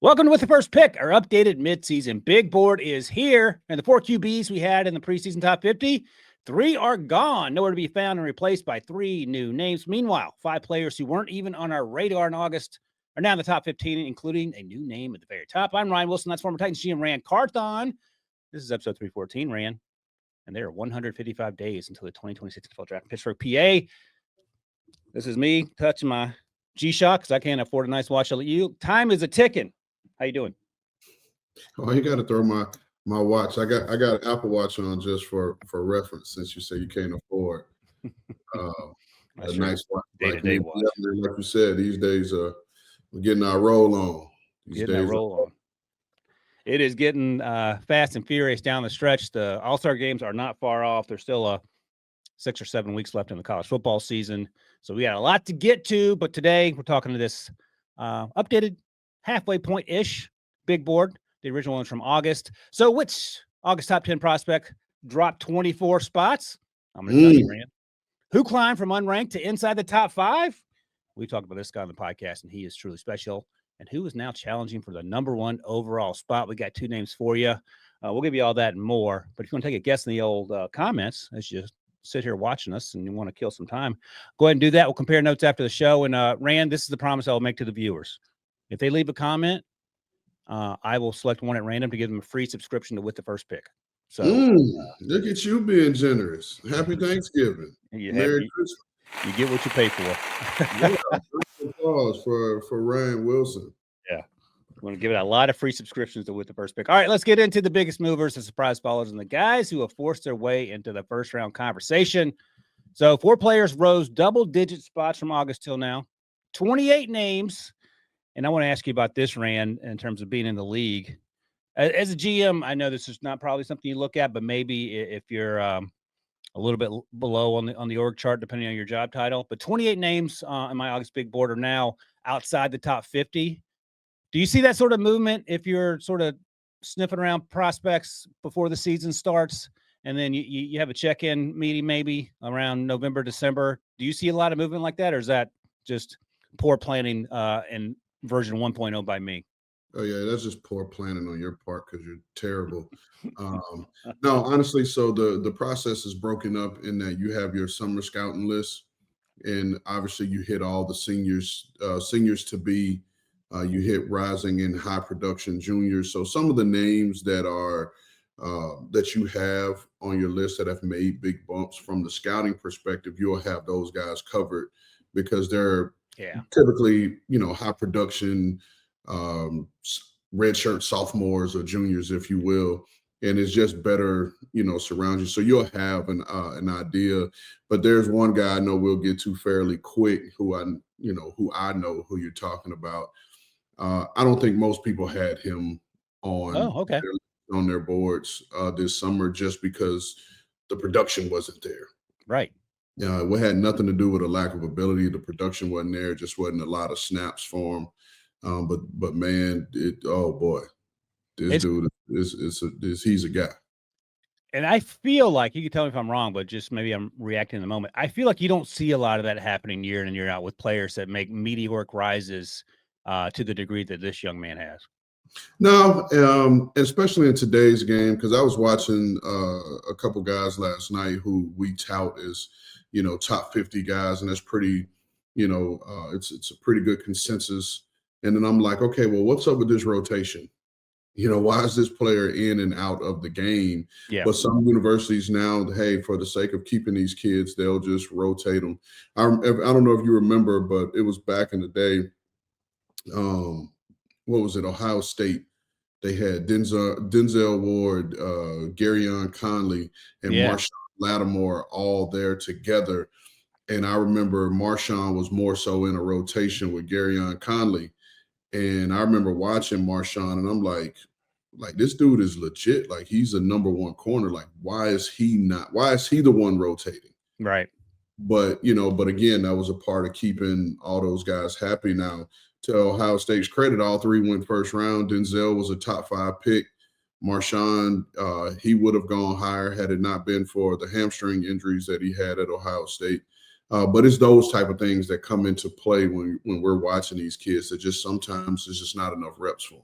Welcome to With the First Pick, our updated midseason big board is here. And the 4 QBs we had in the preseason top 50, 3 are gone, nowhere to be found and replaced by 3 new names. Meanwhile, 5 players who weren't even on our radar in August are now in the top 15, including a new name at the very top. I'm Ryan Wilson. That's former Titans GM Ran Carthon. This is episode 314, Ran. And there are 155 days until the 2026 NFL Draft in Pittsburgh, PA. This is me touching my G-Shock because I can't afford a nice watch. Time is a-ticking. How you doing? Oh, you got to throw my watch. I got an Apple Watch on just for reference, since you say you can't afford a nice watch. Day-to-day watch. Like you said, these days we're getting our roll on. It is getting fast and furious down the stretch. The All-Star games are not far off. There's still 6 or 7 weeks left in the college football season. So we got a lot to get to, but today we're talking to this updated halfway point-ish big board. The original one's from August. So which August top 10 prospect dropped 24 spots? I'm going to tell you, Rand. Who climbed from unranked to inside the top 5? We talked about this guy on the podcast, and he is truly special. And who is now challenging for the number 1 overall spot? We got 2 names for you. We'll give you all that and more. But if you want to take a guess in the old comments, as you sit here watching us and you want to kill some time, go ahead and do that. We'll compare notes after the show. And Rand, this is the promise I will make to the viewers. If they leave a comment, I will select one at random to give them a free subscription to With the First Pick. So look at you being generous. Happy Thanksgiving. Merry Christmas. You get what you pay for. Yeah, applause for Ryan Wilson. Yeah. I'm going to give it a lot of free subscriptions to With the First Pick. All right, let's get into the biggest movers, the surprise followers, and the guys who have forced their way into the first round conversation. So 4 players rose double-digit spots from August till now. 28 names. And I want to ask you about this, Rand, in terms of being in the league. As a GM, I know this is not probably something you look at, but maybe if you're a little bit below on the org chart, depending on your job title. But 28 names in my August big board are now outside the top 50. Do you see that sort of movement if you're sort of sniffing around prospects before the season starts, and then you have a check-in meeting maybe around November, December? Do you see a lot of movement like that, or is that just poor planning and version 1.0 by me? Oh yeah, that's just poor planning on your part because you're terrible. No, honestly, so the process is broken up in that you have your summer scouting list, and obviously you hit all the seniors to be. You hit rising and high production juniors. So some of the names that are that you have on your list that have made big bumps from the scouting perspective, you'll have those guys covered because they're typically, high production, redshirt sophomores or juniors, if you will. And it's just better, surround you. So you'll have an idea. But there's one guy I know we'll get to fairly quick who I know who you're talking about. I don't think most people had him on their boards this summer just because the production wasn't there. Right. It had nothing to do with a lack of ability. The production wasn't there. It just wasn't a lot of snaps for him. But man, oh boy, this dude he's a guy. And I feel like, you can tell me if I'm wrong, but just maybe I'm reacting in the moment. I feel like you don't see a lot of that happening year in and year out with players that make meteoric rises to the degree that this young man has. No, especially in today's game, because I was watching a couple guys last night who we tout as, top 50 guys, and that's pretty, it's a pretty good consensus. And then I'm like, okay, well, what's up with this rotation? Why is this player in and out of the game? Yeah. But some universities now, hey, for the sake of keeping these kids, they'll just rotate them. I don't know if you remember, but it was back in the day. What was it? Ohio State. They had Denzel Ward, Garyon Conley, and Marshawn Lattimore all there together. And I remember Marshawn was more so in a rotation with Garyon Conley. And I remember watching Marshawn, and I'm like, this dude is legit. Like, he's a number 1 corner. Like, why is he the one rotating? Right. But again, that was a part of keeping all those guys happy. Now, to Ohio State's credit, all 3 went first round. Denzel was a top 5 pick. Marshawn, he would have gone higher had it not been for the hamstring injuries that he had at Ohio State. But it's those type of things that come into play when we're watching these kids that just sometimes there's just not enough reps for.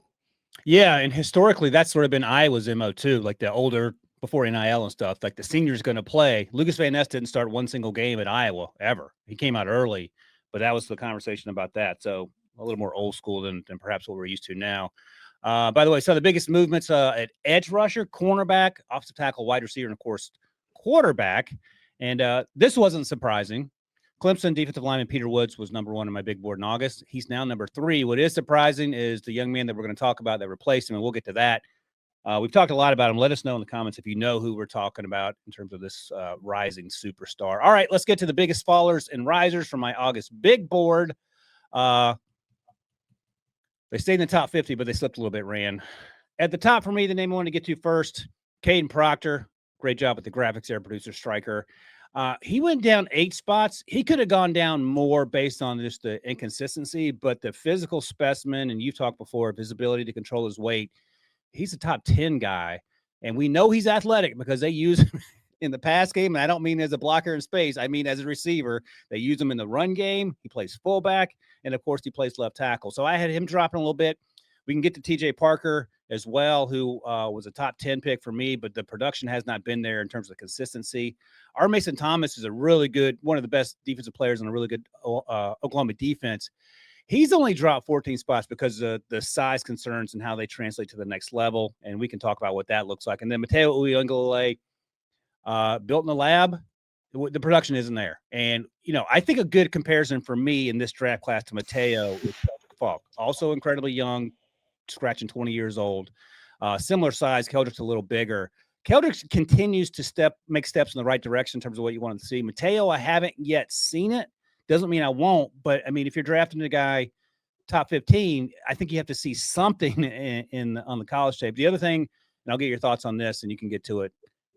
Yeah, and historically, that's sort of been Iowa's MO too. Like the older before NIL and stuff, like the senior's going to play. Lucas Van Ness didn't start one single game at Iowa ever. He came out early, but that was the conversation about that. So a little more old school than perhaps what we're used to now. By the way, so the biggest movements at edge rusher, cornerback, offensive tackle, wide receiver, and of course quarterback. And this wasn't surprising. Clemson defensive lineman Peter Woods was number 1 on my big board in August. He's now number 3. What is surprising is the young man that we're going to talk about that replaced him, and we'll get to that. We've talked a lot about him. Let us know in the comments if you know who we're talking about in terms of this rising superstar. All right, let's get to the biggest fallers and risers from my August big board. They stayed in the top 50, but they slipped a little bit, Ran. At the top for me, the name I wanted to get to first, Caden Proctor. Great job with the graphics there, producer Stryker. He went down 8 spots. He could have gone down more based on just the inconsistency, but the physical specimen, and you've talked before, of his ability to control his weight, he's a top 10 guy. And we know he's athletic because they use him in the pass game. And I don't mean as a blocker in space. I mean as a receiver. They use him in the run game. He plays fullback. And, of course, he plays left tackle. So I had him dropping a little bit. We can get to TJ Parker as well, who was a top 10 pick for me, but the production has not been there in terms of consistency. R. Mason Thomas is a really good, one of the best defensive players on a really good Oklahoma defense. He's only dropped 14 spots because of the size concerns and how they translate to the next level, and we can talk about what that looks like. And then Mateo Uiagalelei, built in the lab, the production isn't there. And, I think a good comparison for me in this draft class to Mateo is Keldrick Falk, also incredibly young, scratching 20 years old, similar size. Keldrick's a little bigger. Keldrick continues to make steps in the right direction in terms of what you want to see. Mateo, I haven't yet seen it. Doesn't mean I won't, but I mean, if you're drafting a guy top 15, I think you have to see something on the college tape. The other thing, and I'll get your thoughts on this, and you can get to it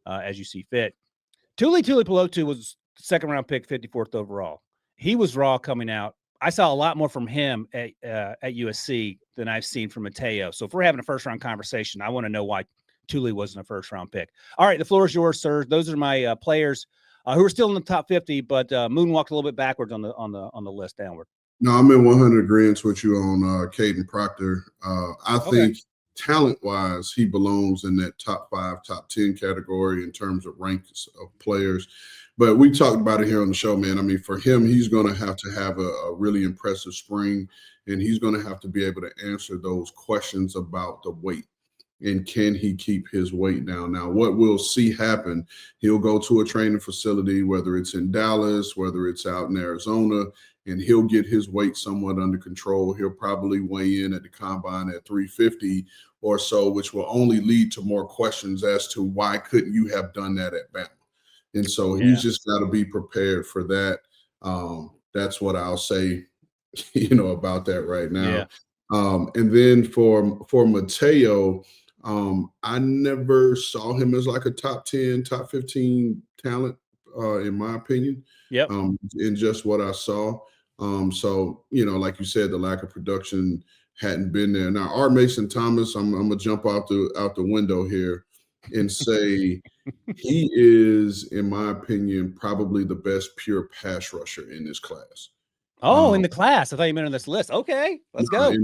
as you see fit. Tuli Tuipulotu was second round pick, 54th overall. He was raw coming out. I saw a lot more from him at USC than I've seen from Mateo. So if we're having a first-round conversation, I want to know why Tuli wasn't a first-round pick. All right, the floor is yours, sir. Those are my players who are still in the top 50, but moonwalked a little bit backwards on the list downward. No, I'm in 100 agreement with you on Caden Proctor. I think talent-wise, he belongs in that top 5, top 10 category in terms of ranks of players. But we talked about it here on the show, man. I mean, for him, he's going to have a really impressive spring, and he's going to have to be able to answer those questions about the weight. And can he keep his weight down? Now, what we'll see happen, he'll go to a training facility, whether it's in Dallas, whether it's out in Arizona, and he'll get his weight somewhat under control. He'll probably weigh in at the combine at 350 or so, which will only lead to more questions as to why couldn't you have done that at Bama? And so he's just got to be prepared for that. That's what I'll say, about that right now. Yeah. And then for Mateo, I never saw him as like a top 10, top 15 talent, in my opinion. Yep. In just what I saw. So, like you said, the lack of production hadn't been there. Now, R. Mason Thomas, I'm gonna jump out the window here and say he is, in my opinion, probably the best pure pass rusher in this class. Oh, in the class. I thought you meant on this list. Okay, let's go.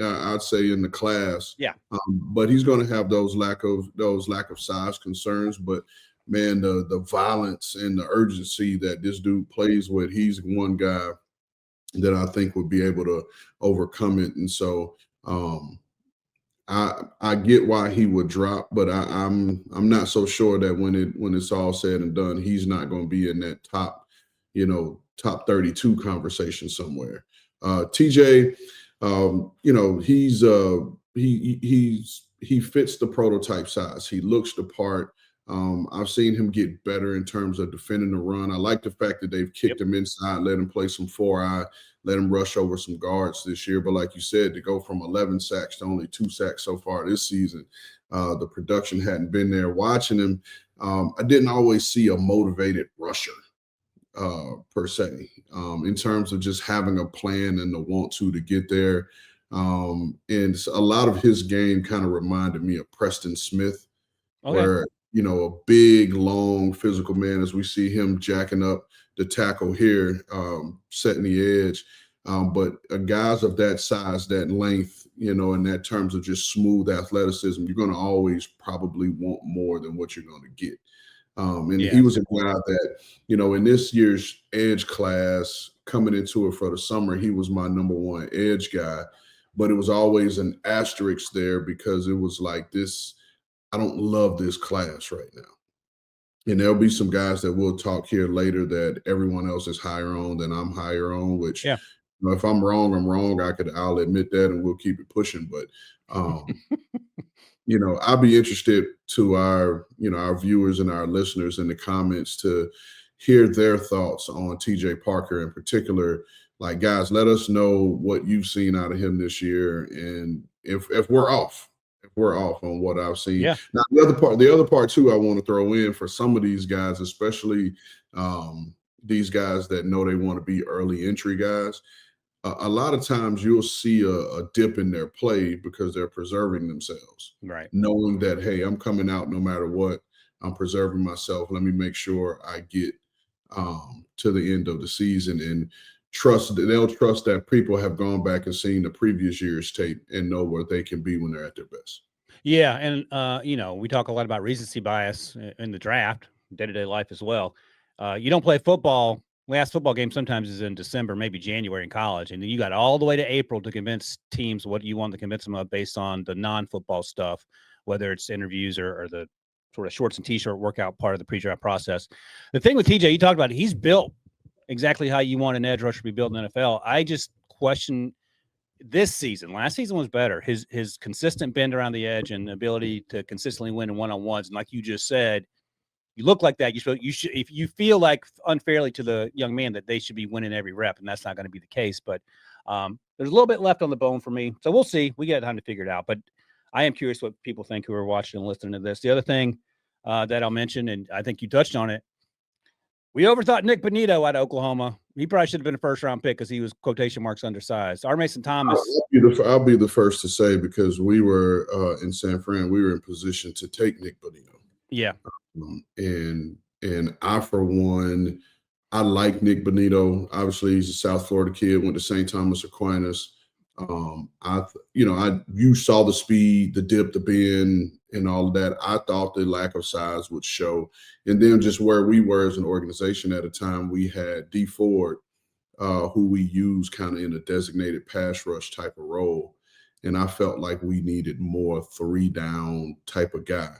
I'd say in the class. Yeah. But he's going to have those lack of size concerns. But man, the violence and the urgency that this dude plays with, he's one guy that I think would be able to overcome it. And so I get why he would drop, but I'm not so sure that when it's all said and done, he's not going to be in that top 32 conversation somewhere. TJ, he fits the prototype size. He looks the part. I've seen him get better in terms of defending the run. I like the fact that they've kicked him inside, let him play some 4-eye, let him rush over some guards this year. But like you said, to go from 11 sacks to only 2 sacks so far this season, the production hadn't been there. Watching him, I didn't always see a motivated rusher per se, in terms of just having a plan and the want to get there. And a lot of his game kind of reminded me of Preston Smith, where a big, long, physical man, as we see him jacking up the tackle here, setting the edge. But guys of that size, that length, in that terms of just smooth athleticism, you're going to always probably want more than what you're going to get. And Yeah, he that's a was a good point. guy that, in this year's edge class coming into it for the summer, he was my number one edge guy. But it was always an asterisk there because it was like this. I don't love this class right now. And there'll be some guys that we'll talk here later that everyone else is higher on than I'm higher on, which, Yeah. if I'm wrong, I'm wrong. I'll admit that and we'll keep it pushing. But I'll be interested to our viewers and our listeners in the comments to hear their thoughts on TJ Parker in particular. Like, guys, let us know what you've seen out of him this year, and if we're off, on what I've seen. Yeah. Now, the other part too, I want to throw in for some of these guys, especially these guys that know they want to be early entry guys. A lot of times you'll see a dip in their play because they're preserving themselves, Right. knowing that, hey, I'm coming out no matter what. I'm preserving myself. Let me make sure I get to the end of the season and they'll trust that people have gone back and seen the previous year's tape and know where they can be when they're at their best. Yeah, and we talk a lot about recency bias in the draft, day-to-day life as well. You don't play football. Last football game sometimes is in December, maybe January in college, and then you got all the way to April to convince teams what you want to convince them of based on the non-football stuff, whether it's interviews or the sort of shorts and t-shirt workout part of the pre-draft process. The thing with TJ, you talked about, he's built exactly how you want an edge rusher to be built in the NFL. I just question this season. Last season was better. His consistent bend around the edge and ability to consistently win in one-on-ones. And like you just said, you look like that. You should, if you feel like unfairly to the young man that they should be winning every rep, and that's not going to be the case. But there's a little bit left on the bone for me. So we'll see. We got time to figure it out. But I am curious what people think who are watching and listening to this. The other thing that I'll mention, and I think you touched on it, we overthought Nick Bonito out of Oklahoma. He probably should have been a first-round pick because he was quotation marks undersized. R. Mason Thomas. I'll be the first to say, because we were in San Fran, we were in position to take Nick Bonito. Yeah. And I, for one, I like Nick Bonito. Obviously, he's a South Florida kid, went to St. Thomas Aquinas. You saw the speed, the dip, the bend, and all of that. I thought the lack of size would show. And then just where we were as an organization at a time, we had D Ford, who we use kind of in a designated pass rush type of role. And I felt like we needed more 3-down type of guy.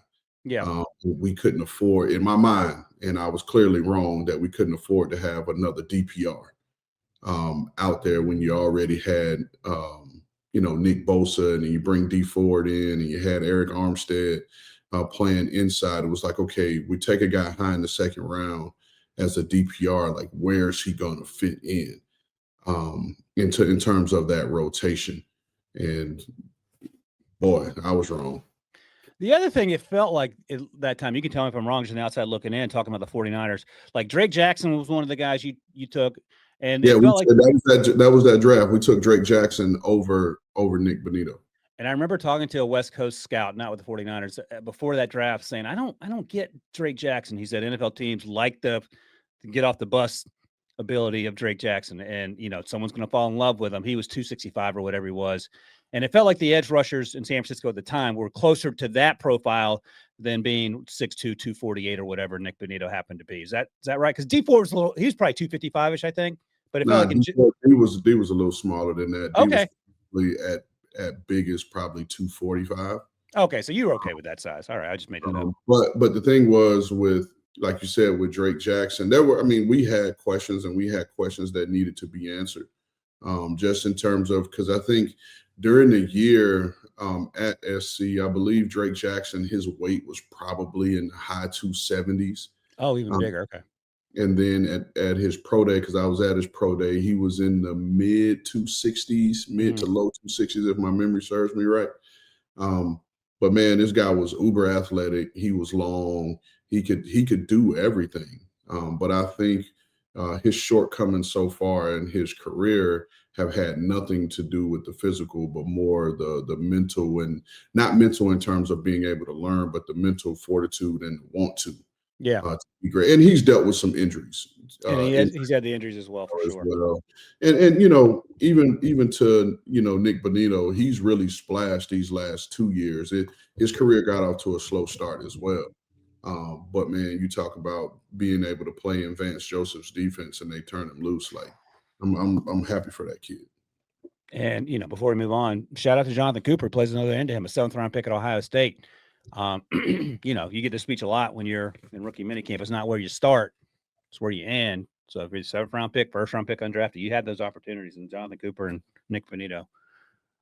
Yeah. We couldn't afford, in my mind, and I was clearly wrong, that we couldn't afford to have another DPR out there when you already had, Nick Bosa, and then you bring D Ford in, and you had Eric Armstead playing inside. It was like, okay, we take a guy high in the second round as a DPR, like, where is he going to fit in terms of that rotation? And boy, I was wrong. The other thing, it felt like that time, you can tell me if I'm wrong, just on the outside looking in, talking about the 49ers, like Drake Jackson was one of the guys you took. And yeah, it felt like that was that draft. We took Drake Jackson over Nick Bonito. And I remember talking to a West Coast scout, not with the 49ers, before that draft, saying, I don't get Drake Jackson. He said NFL teams like to get off the bus ability of Drake Jackson, and someone's going to fall in love with him. He was 265 or whatever he was. And it felt like the edge rushers in San Francisco at the time were closer to that profile than being 6'2", 248 or whatever Nick Bonito happened to be. Is that right? Because D Ford was he was probably 255-ish, I think. But it felt like he was a little smaller than that. Okay. He was at biggest probably 245. Okay, so you were okay with that size. All right, I just made that up. But the thing was, with, like you said, with Drake Jackson, we had questions, and we had questions that needed to be answered. Just in terms of, because I think during the year at SC, I believe Drake Jackson, his weight was probably in the high 270s. Oh, even bigger. Okay. And then at his pro day, because I was at his pro day, he was in the mid 260s, mid to low 260s, if my memory serves me right. But man, this guy was uber athletic. He was long. He could do everything. But I think his shortcomings so far in his career have had nothing to do with the physical, but more the mental, and not mental in terms of being able to learn, but the mental fortitude and want to. Yeah. To be great. And he's dealt with some injuries And he's had the injuries as well, for as sure. well. And even to Nick Bonito, he's really splashed these last 2 years. His career got off to a slow start as well. But man, you talk about being able to play in Vance Joseph's defense and they turn him loose. Like I'm happy for that kid. And before we move on, shout out to Jonathan Cooper, plays another end to him, a 7th-round pick at Ohio State. You get this speech a lot when you're in rookie minicamp. It's not where you start, it's where you end. So if you're a 7th-round pick, 1st-round pick undrafted, you had those opportunities. And Jonathan Cooper and Nick Bonito.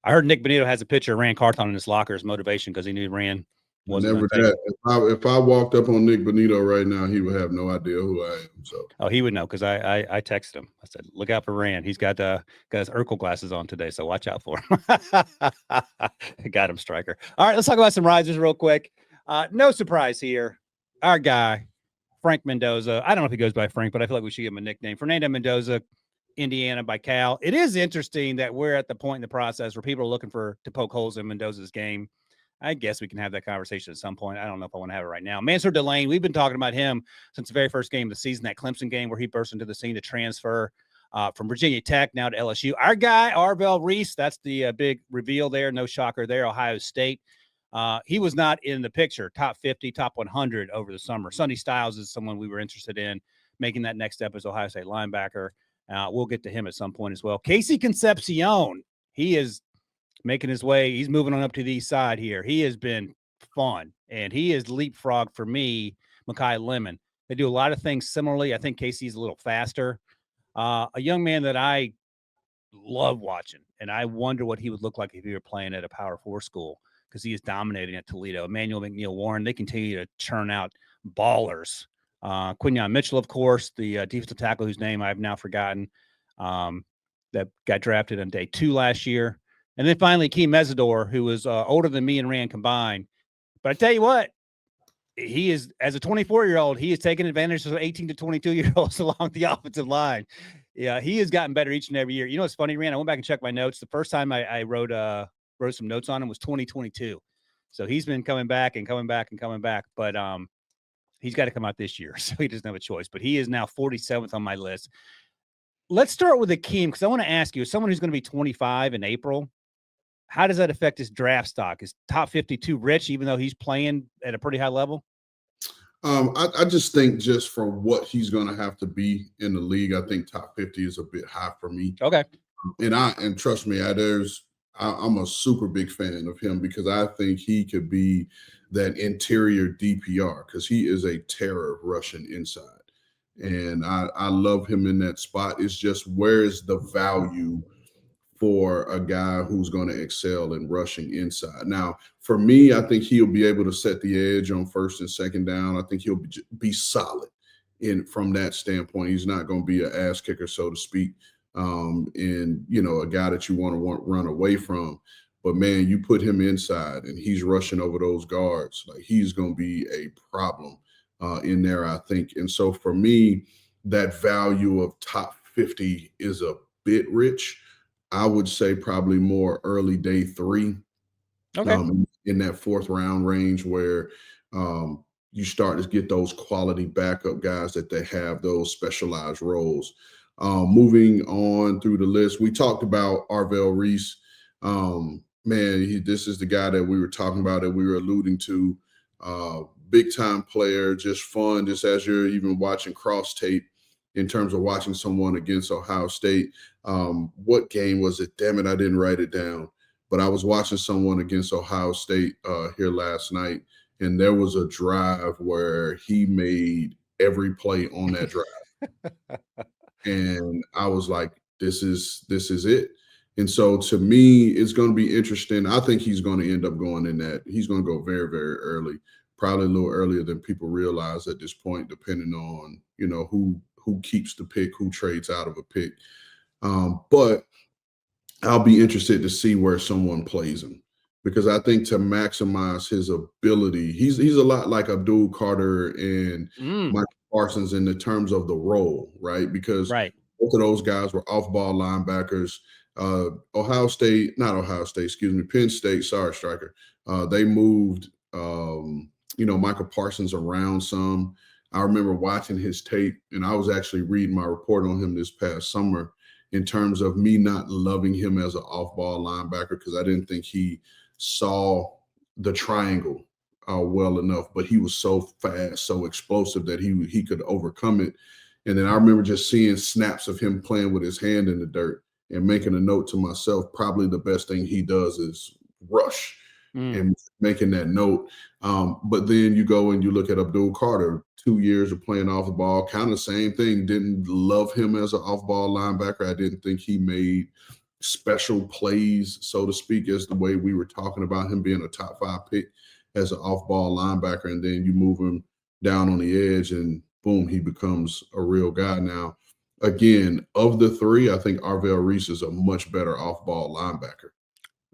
I heard Nick Bonito has a picture of Ran Carthon in his locker as motivation because he knew Ran wasn't Never going to take that. If I walked up on Nick Bonito right now, he would have no idea who I am. So he would know because I texted him. I said, "Look out for Ran. He's got his Urkel glasses on today, so watch out for him." Got him, striker. All right, let's talk about some risers real quick. No surprise here. Our guy, Frank Mendoza. I don't know if he goes by Frank, but I feel like we should give him a nickname. Fernando Mendoza, Indiana by Cal. It is interesting that we're at the point in the process where people are looking to poke holes in Mendoza's game. I guess we can have that conversation at some point. I don't know if I want to have it right now. Mansour Delane, we've been talking about him since the very first game of the season, that Clemson game where he burst into the scene to transfer from Virginia Tech now to LSU. Our guy, Arvell Reese, that's the big reveal there. No shocker there, Ohio State. He was not in the picture, top 50, top 100 over the summer. Sonny Styles is someone we were interested in making that next step as Ohio State linebacker. We'll get to him at some point as well. Casey Concepcion, he is making his way. He's moving on up to the east side here. He has been fun, and he is leapfrog for me, Mekhi Lemon. They do a lot of things similarly. I think Casey's a little faster. A young man that I love watching, and I wonder what he would look like if he were playing at a Power 4 school because he is dominating at Toledo. Emmanuel McNeil Warren, they continue to churn out ballers. Quinyon Mitchell, of course, the defensive tackle whose name I've now forgotten, that got drafted on day 2 last year. And then finally, Keem Mesidor, who was older than me and Rand combined. But I tell you what, he is, as a 24-year-old, he is taking advantage of 18 to 22-year-olds along the offensive line. Yeah, he has gotten better each and every year. You know what's funny, Rand? I went back and checked my notes. The first time I wrote some notes on him was 2022. So he's been coming back and coming back and coming back. But he's got to come out this year, so he doesn't have a choice. But he is now 47th on my list. Let's start with Akeem, because I want to ask you, as someone who's going to be 25 in April, how does that affect his draft stock? Is top 52 rich, even though he's playing at a pretty high level? I just think just for what he's going to have to be in the league, I think top 50 is a bit high for me. Okay. And trust me, I'm a super big fan of him because I think he could be that interior DPR because he is a terror rushing inside. And I love him in that spot. It's just where's the value for a guy who's going to excel in rushing inside. Now, for me, I think he'll be able to set the edge on 1st and 2nd down. I think he'll be solid from that standpoint. He's not going to be an ass kicker, so to speak, and a guy that you want to run away from. But man, you put him inside and he's rushing over those guards. Like he's going to be a problem in there, I think. And so for me, that value of top 50 is a bit rich. I would say probably more early day 3, okay, in that 4th round range where you start to get those quality backup guys that they have those specialized roles. Moving on through the list, we talked about Arvell Reese. This is the guy that we were talking about that we were alluding to. Big time player, just fun, just as you're even watching cross tape. In terms of watching someone against Ohio State. What game was it? Damn it, I didn't write it down. But I was watching someone against Ohio State here last night, and there was a drive where he made every play on that drive. And I was like, this is it. And so to me, it's going to be interesting. I think he's going to end up going in that. He's going to go very, very early, probably a little earlier than people realize at this point, depending on, who keeps the pick, who trades out of a pick. But I'll be interested to see where someone plays him because I think to maximize his ability, he's a lot like Abdul Carter and Michael Parsons in the terms of the role, right? Because both of those guys were off-ball linebackers. Penn State, sorry, striker. They moved, Michael Parsons around some. I remember watching his tape, and I was actually reading my report on him this past summer in terms of me not loving him as an off-ball linebacker because I didn't think he saw the triangle well enough. But he was so fast, so explosive that he could overcome it. And then I remember just seeing snaps of him playing with his hand in the dirt and making a note to myself, probably the best thing he does is rush and making that note. But then you go and you look at Abdul Carter, 2 years of playing off the ball, kind of the same thing. Didn't love him as an off-ball linebacker. I didn't think he made special plays, so to speak, as the way we were talking about him being a top 5 pick as an off-ball linebacker. And then you move him down on the edge and boom, he becomes a real guy now. Again, of the three, I think Arvell Reese is a much better off-ball linebacker.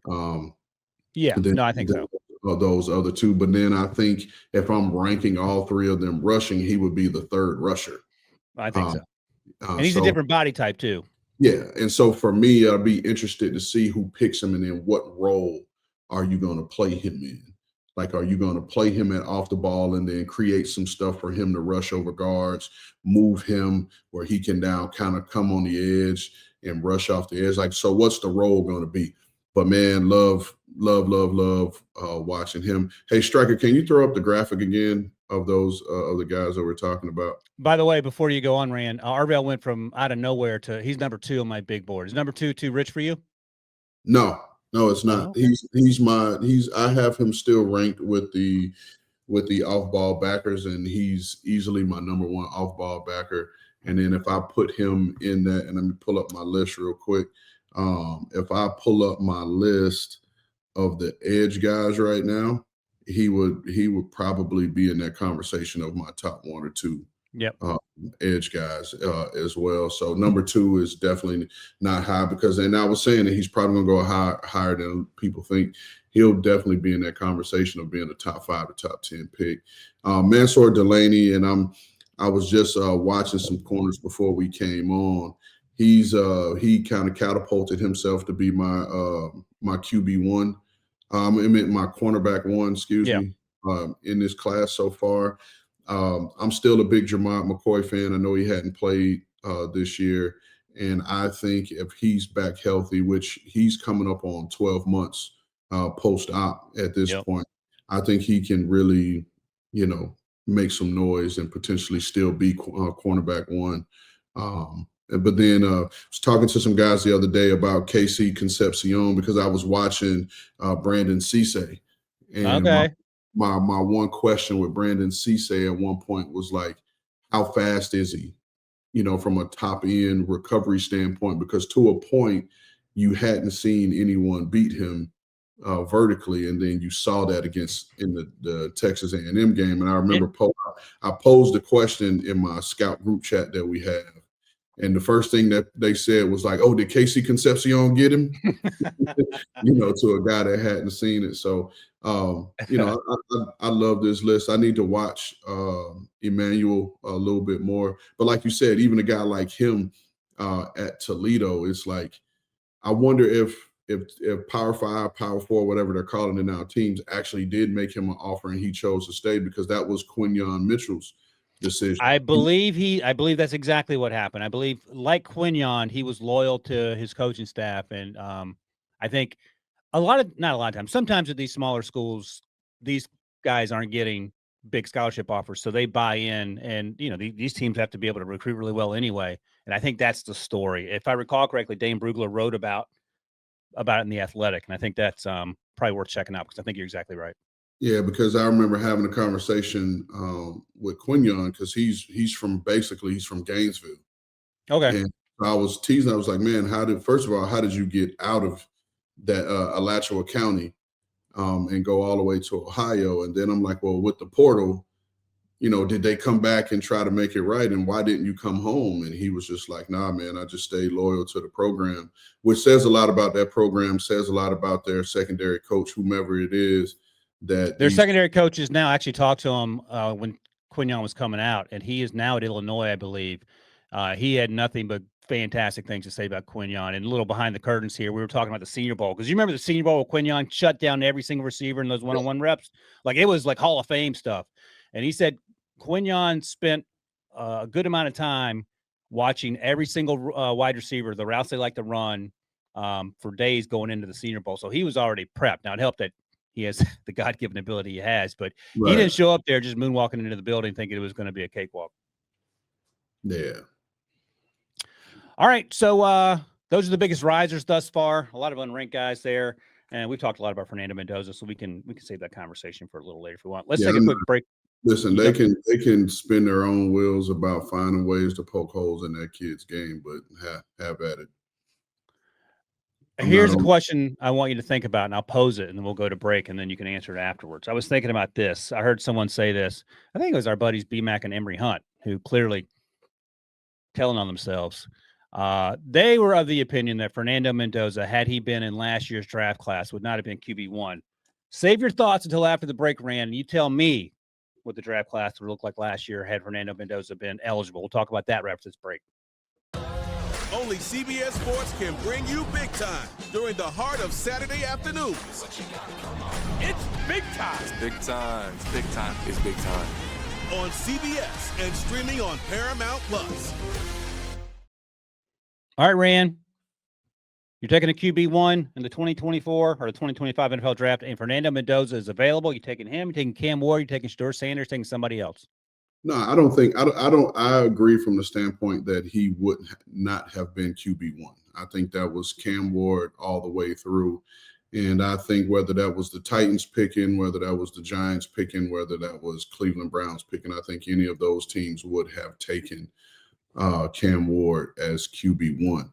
No, I think so. Those other two. But then I think if I'm ranking all three of them rushing, he would be the third rusher. I think so. And he's a different body type too. Yeah. And so for me, I'll be interested to see who picks him and then what role are you going to play him in? Like, are you going to play him at off the ball and then create some stuff for him to rush over guards, move him where he can now kind of come on the edge and rush off the edge? Like, so what's the role going to be? But man, love watching him. Hey, Striker, can you throw up the graphic again of those other guys that we're talking about? By the way, before you go on, Ran, Arvell went from out of nowhere to he's number 2 on my big board. Is number 2 too rich for you? No, it's not. I have him still ranked with the off-ball backers, and he's easily my number 1 off-ball backer. And then if I put him in that, and let me pull up my list real quick. If I pull up my list of the edge guys right now, he would probably be in that conversation of my top 1 or 2 edge guys as well. So number 2 is definitely not high and I was saying that he's probably going to go higher than people think. He'll definitely be in that conversation of being a top 5 to top 10 pick. Mansour Delaney, and I was just watching some corners before we came on. He kind of catapulted himself to be my QB1. I meant my cornerback 1, excuse me, in this class so far. I'm still a big Jermont McCoy fan. I know he hadn't played this year, and I think if he's back healthy, which he's coming up on 12 months post-op at this point, I think he can really, make some noise and potentially still be cornerback 1. But then I was talking to some guys the other day about KC Concepcion because I was watching Brandon Cisse. And my one question with Brandon Cisse at one point was like, how fast is he, from a top end recovery standpoint? Because to a point, you hadn't seen anyone beat him vertically, and then you saw that in the Texas A&M game. And I remember I posed a question in my scout group chat that we have. And the first thing that they said was like, oh, did KC Concepcion get him? To a guy that hadn't seen it. So, I love this list. I need to watch Emmanuel a little bit more. But like you said, even a guy like him at Toledo, it's like, I wonder if Power 5, Power 4, whatever they're calling it now, teams actually did make him an offer and he chose to stay because that was Quinyon Mitchell's decision. I believe that's exactly what happened. I believe, like Quinyon, he was loyal to his coaching staff, and I think not a lot of times. Sometimes at these smaller schools, these guys aren't getting big scholarship offers, so they buy in, and these teams have to be able to recruit really well anyway. And I think that's the story. If I recall correctly, Dane Brugler wrote about it in The Athletic, and I think that's probably worth checking out because I think you're exactly right. Yeah, because I remember having a conversation with Quinyon because he's from Gainesville. Okay. And I was teasing. I was like, man, how did you get out of that Alachua County and go all the way to Ohio? And then I'm like, well, with the portal, did they come back and try to make it right? And why didn't you come home? And he was just like, nah, man, I just stayed loyal to the program, which says a lot about that program, says a lot about their secondary coach, whomever it is. That their secondary coaches now actually talked to him when Quinyon was coming out, and he is now at Illinois, I believe. He had nothing but fantastic things to say about Quinyon. And a little behind the curtains here, we were talking about the Senior Bowl because you remember the Senior Bowl with Quinyon shut down every single receiver in those one-on-one reps, like it was like Hall of Fame stuff. And he said Quinyon spent a good amount of time watching every single wide receiver, the routes they like to run, for days going into the Senior Bowl. So he was already prepped. Now, it helped that he has the God-given ability he has, but he Right. didn't show up there just moonwalking into the building thinking it was going to be a cakewalk. Yeah. All right, so those are the biggest risers thus far. A lot of unranked guys there, and we've talked a lot about Fernando Mendoza, so we can save that conversation for a little later if we want. Let's take a quick break. Listen, they can spin their own wheels about finding ways to poke holes in that kid's game, but have at it. Here's a question I want you to think about, and I'll pose it, and then we'll go to break, and then you can answer it afterwards. I was thinking about this. I heard someone say this. I think it was our buddies B-Mac and Emory Hunt, who clearly telling on themselves. They were of the opinion that Fernando Mendoza, had he been in last year's draft class, would not have been QB1. Save your thoughts until after the break, Rand, and you tell me what the draft class would look like last year had Fernando Mendoza been eligible. We'll talk about that right after this break. Only CBS Sports can bring you big time during the heart of Saturday afternoons. It's big time. It's big time. It's big time. It's big time. On CBS and streaming on Paramount Plus. All right, Rand. You're taking a QB1 in the 2024 or the 2025 NFL draft, and Fernando Mendoza is available. You taking him? You taking Cam Ward? You taking Shedeur Sanders? Taking somebody else? No, I don't think I agree from the standpoint that he would not have been QB1. I think that was Cam Ward all the way through. And I think whether that was the Titans picking, whether that was the Giants picking, whether that was Cleveland Browns picking, I think any of those teams would have taken Cam Ward as QB1.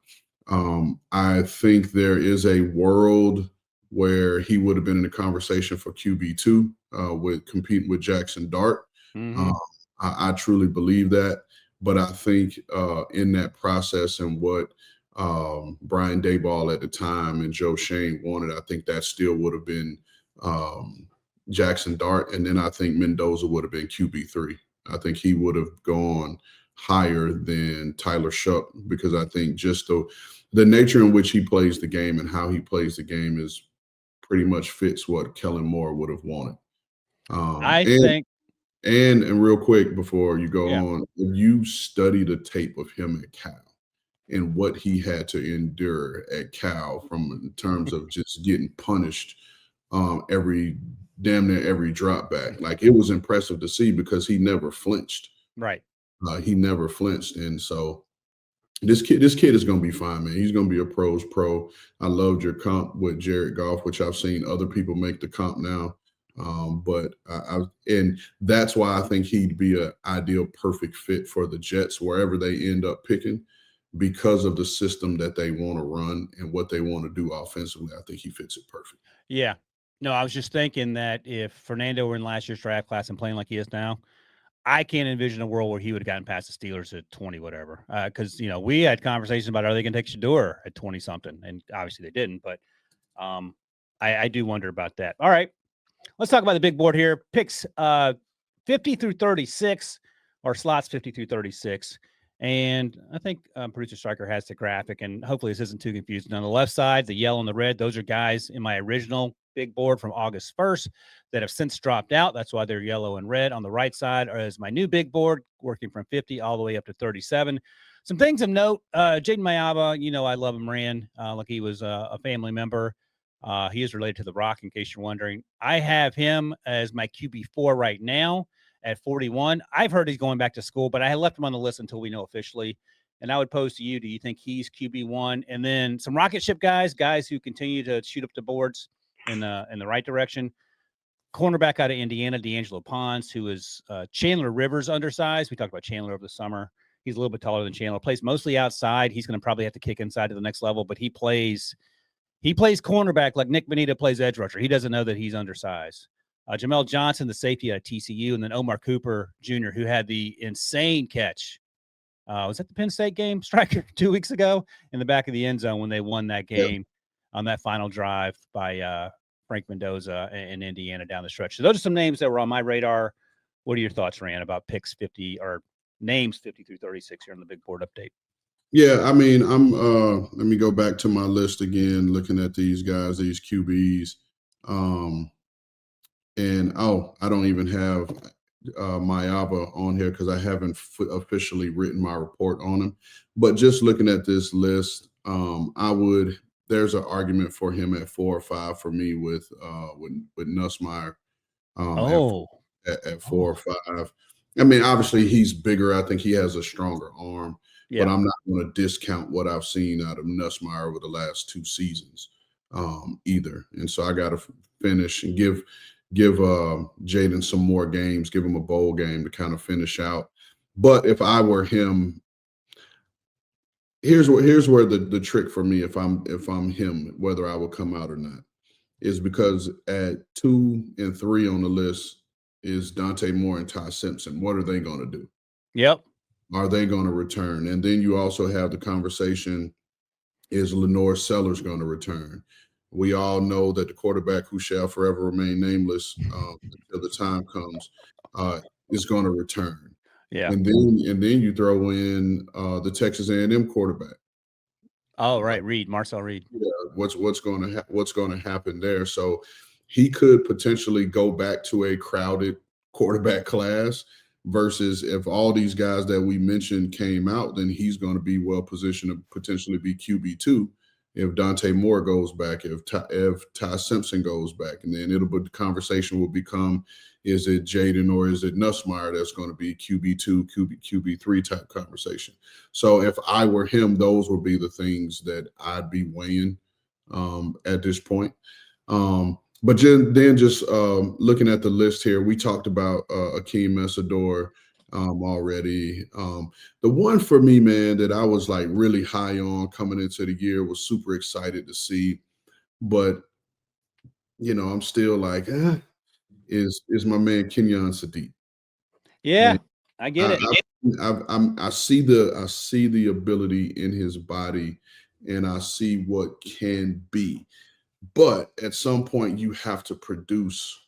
I think there is a world where he would have been in the conversation for QB2 with competing with Jackson Dart. Mm-hmm. I truly believe that, but I think in that process and what Brian Daboll at the time and Joe Shane wanted, I think that still would have been Jackson Dart, and then I think Mendoza would have been QB3. I think he would have gone higher than Tyler Shuck because I think just the nature in which he plays the game and how he plays the game is pretty much fits what Kellen Moore would have wanted. And real quick before you go on, if you study the tape of him at Cal and what he had to endure at Cal in terms of just getting punished damn near every drop back, like it was impressive to see because he never flinched. Right. He never flinched. And so this kid is going to be fine, man. He's going to be a pro's pro. I loved your comp with Jared Goff, which I've seen other people make the comp now. And that's why I think he'd be an ideal, perfect fit for the Jets wherever they end up picking because of the system that they want to run and what they want to do offensively. I think he fits it perfect. Yeah. No, I was just thinking that if Fernando were in last year's draft class and playing like he is now, I can't envision a world where he would have gotten past the Steelers at 20, whatever. Because, we had conversations about, are they going to take Shedeur at 20 something? And obviously they didn't, but I do wonder about that. All right. Let's talk about the big board here. Picks 50 through 36, or slots 50 through 36. And I think Producer Striker has the graphic, and hopefully this isn't too confusing. On the left side, the yellow and the red, those are guys in my original big board from August 1st that have since dropped out. That's why they're yellow and red. On the right side is my new big board, working from 50 all the way up to 37. Some things of note, Jaden Mayaba, I love him, Ran, like he was a family member. He is related to The Rock, in case you're wondering. I have him as my QB4 right now at 41. I've heard he's going back to school, but I left him on the list until we know officially. And I would pose to you, do you think he's QB1? And then some rocket ship guys who continue to shoot up the boards in the right direction. Cornerback out of Indiana, D'Angelo Pons, who is Chandler Rivers undersized. We talked about Chandler over the summer. He's a little bit taller than Chandler. Plays mostly outside. He's going to probably have to kick inside to the next level, but he plays cornerback like Nick Bonita plays edge rusher. He doesn't know that he's undersized. Jamel Johnson, the safety at TCU, and then Omar Cooper Jr., who had the insane catch. Was that the Penn State game, Striker, 2 weeks ago in the back of the end zone when they won that game on that final drive by Frank Mendoza in Indiana down the stretch. So those are some names that were on my radar. What are your thoughts, Rand, about picks 50 or names 50 through 36 here on the big board update? Yeah, I mean, let me go back to my list again, looking at these guys, these QBs. I don't even have Mayava on here because I haven't officially written my report on him. But just looking at this list, there's an argument for him at 4 or 5 for me with Nussmeier at Oh, at 4 or 5. I mean, obviously he's bigger. I think he has a stronger arm, but yeah. I'm not going to discount what I've seen out of Nussmeier over the last 2 seasons either. And so I got to finish and give Jaden some more games, give him a bowl game to kind of finish out. But if I were him, here's where the trick for me, if I'm him, whether I will come out or not, is because at 2 and 3 on the list is Dante Moore and Ty Simpson. What are they going to do? Yep. Are they going to return? And then you also have the conversation, is Lenore Sellers going to return? We all know that the quarterback who shall forever remain nameless until the time comes is going to return. Yeah. And then you throw in the Texas A&M quarterback. Oh, right. Marcel Reed. Yeah, what's going to happen there? So he could potentially go back to a crowded quarterback class versus if all these guys that we mentioned came out, then he's going to be well positioned to potentially be QB2 if Dante Moore goes back, if Ty Simpson goes back, and then the conversation will become, is it Jaden or is it Nussmeier that's going to be QB2, QB3 type conversation. So if I were him, those would be the things that I'd be weighing at this point. But then just looking at the list here, we talked about Akeem Mesidor already. The one for me, man, that I was like really high on coming into the year, was super excited to see, but I'm still like, is my man Kenyon Sadiq. Yeah, And I get it. I see the ability in his body, and I see what can be. But at some point, you have to produce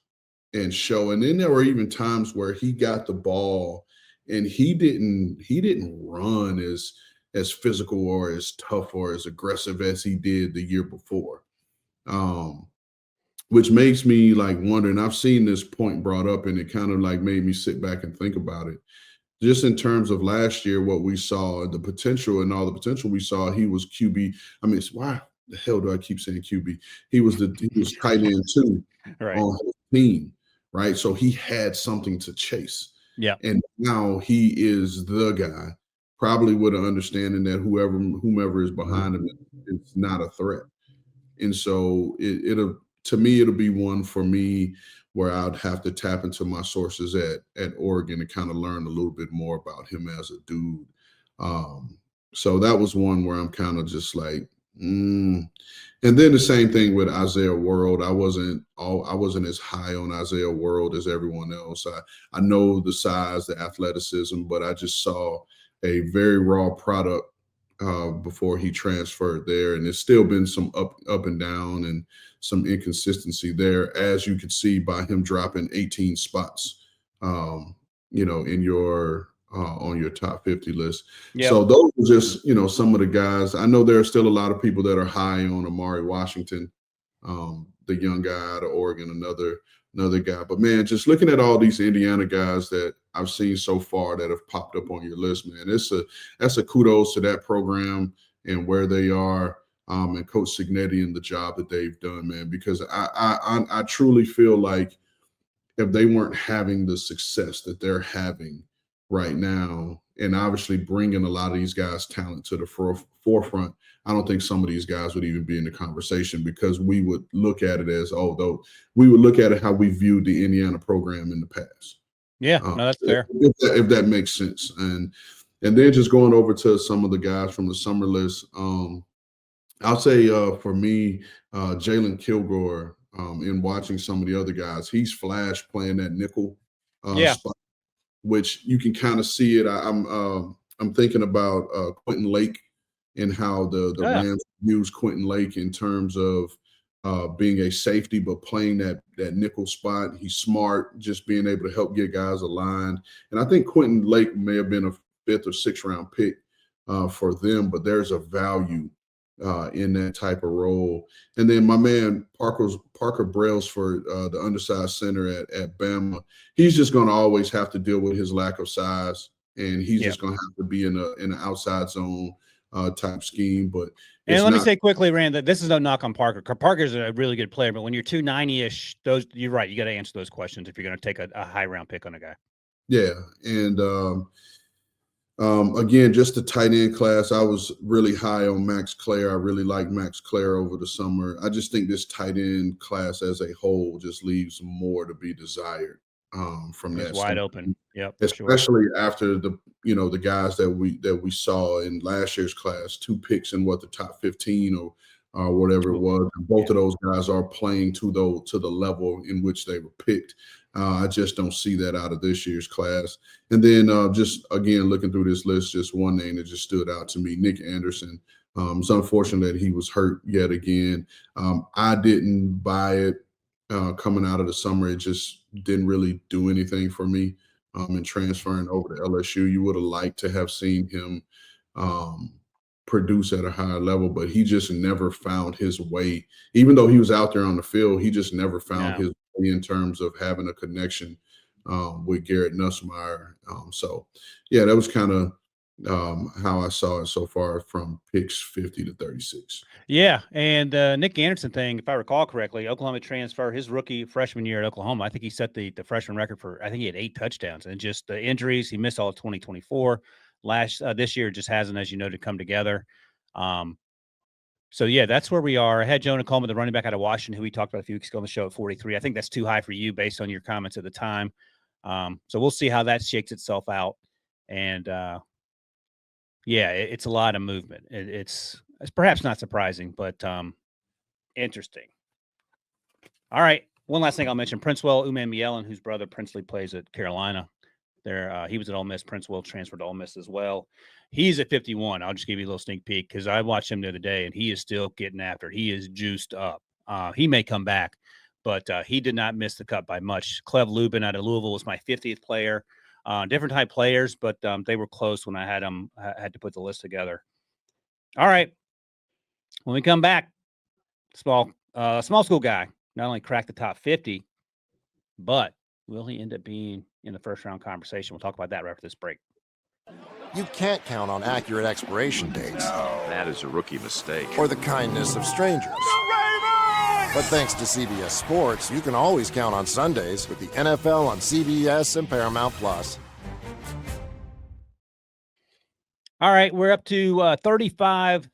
and show. And then there were even times where he got the ball and he didn't run as physical or as tough or as aggressive as he did the year before. Which makes me like wonder, and I've seen this point brought up, and it kind of like made me sit back and think about it. Just in terms of last year, what we saw, the potential and all the potential we saw, he was QB. I mean, why the hell do I keep saying QB? He was tight end 2 Right. on his team, right? So he had something to chase. Yeah. And now he is the guy, probably with an understanding that whomever is behind him, it's not a threat. And so it'll be one for me where I'd have to tap into my sources at Oregon and kind of learn a little bit more about him as a dude. So that was one where I'm kind of just like, And then the same thing with Isaiah World. I wasn't as high on Isaiah World as everyone else. I know the size, the athleticism, but I just saw a very raw product before he transferred there, and there's still been some up and down and some inconsistency there, as you could see by him dropping 18 spots, in your on your top 50 list. Yep. So those are just some of the guys. I know there are still a lot of people that are high on Amari Washington, the young guy out of Oregon, another guy. But man, just looking at all these Indiana guys that I've seen so far that have popped up on your list, man, that's a kudos to that program and where they are, and Coach Signetti and the job that they've done, man. Because I truly feel like if they weren't having the success that they're having right now, and obviously bringing a lot of these guys' talent to the forefront, I don't think some of these guys would even be in the conversation, because we would look at it as, we would look at it how we viewed the Indiana program in the past. Yeah, no, that's fair. If that makes sense. And then just going over to some of the guys from the summer list, I'll say for me, Jalen Kilgore, in watching some of the other guys, he's flashed playing that nickel spot, which you can kind of see it. I'm thinking about Quentin Lake and how the Rams use Quentin Lake in terms of being a safety, but playing that nickel spot. He's smart, just being able to help get guys aligned. And I think Quentin Lake may have been a 5th or 6th round pick for them, but there's a value in that type of role. And then my man Parker Brailsford, the undersized center at Bama, he's just going to always have to deal with his lack of size, and he's just going to have to be in an outside zone type scheme. But and let me say quickly, Rand, that this is no knock on Parker. Parker's a really good player, but when you're 290-ish, you're right. You got to answer those questions if you're going to take a high round pick on a guy. Yeah, and again, just the tight end class, I was really high on Max Clare. I really like Max Clare over the summer. I just think this tight end class as a whole just leaves more to be desired from that. It's wide open. Yep. Especially after the guys that we saw in last year's class, 2 picks in the top 15 or whatever it was. And both of those guys are playing to the level in which they were picked. I just don't see that out of this year's class. And then just, again, looking through this list, just one name that just stood out to me, Nick Anderson. It's unfortunate that he was hurt yet again. I didn't buy it coming out of the summer. It just didn't really do anything for me in transferring over to LSU. You would have liked to have seen him produce at a higher level, but he just never found his way. Even though he was out there on the field, he just never found his way in terms of having a connection with Garrett Nussmeier. So, yeah, that was kind of how I saw it so far from picks 50 to 36. Yeah, and Nick Anderson thing, if I recall correctly, Oklahoma transfer, his freshman year at Oklahoma, I think he set the freshman record for, I think he had 8 touchdowns. And just the injuries, he missed all of 2024. This year just hasn't, as you know, to come together. So, yeah, that's where we are. I had Jonah Coleman, the running back out of Washington, who we talked about a few weeks ago on the show at 43. I think that's too high for you based on your comments at the time. So we'll see how that shakes itself out. And, yeah, it's a lot of movement. It's perhaps not surprising, but interesting. All right. One last thing I'll mention, Princewell Umanmielen, whose brother Princely plays at Carolina. He was at Ole Miss. Princewell transferred to Ole Miss as well. He's at 51. I'll just give you a little sneak peek because I watched him the other day, and he is still getting after it. He is juiced up. He may come back, but he did not miss the cut by much. Clev Lubin out of Louisville was my 50th player. Different type players, but they were close when I had to put the list together. All right. When we come back, small school guy not only cracked the top 50, but will he end up being in the first round conversation? We'll talk about that right after this break. You can't count on accurate expiration dates. No, that is a rookie mistake. Or the kindness of strangers. But thanks to CBS Sports, you can always count on Sundays with the NFL on CBS and Paramount+. All right, we're up to 35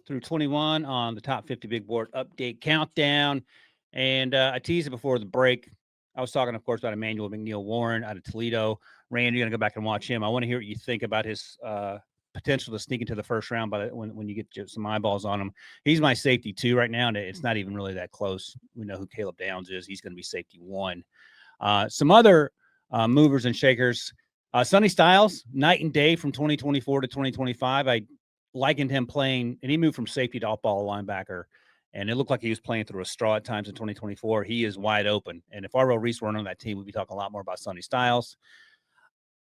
through 21 on the top 50 big board update countdown. And I teased it before the break. I was talking, of course, about Emmanuel McNeil-Warren out of Toledo. Randy, you're going to go back and watch him. I want to hear what you think about his potential to sneak into the first round when you get some eyeballs on him. He's my safety 2 right now, and it's not even really that close. We know who Caleb Downs is. He's going to be safety 1. Some other movers and shakers. Sonny Styles, night and day from 2024 to 2025. I likened him playing, and he moved from safety to off-ball linebacker, and it looked like he was playing through a straw at times in 2024. He is wide open, and if Arvell Reese weren't on that team, we'd be talking a lot more about Sonny Styles.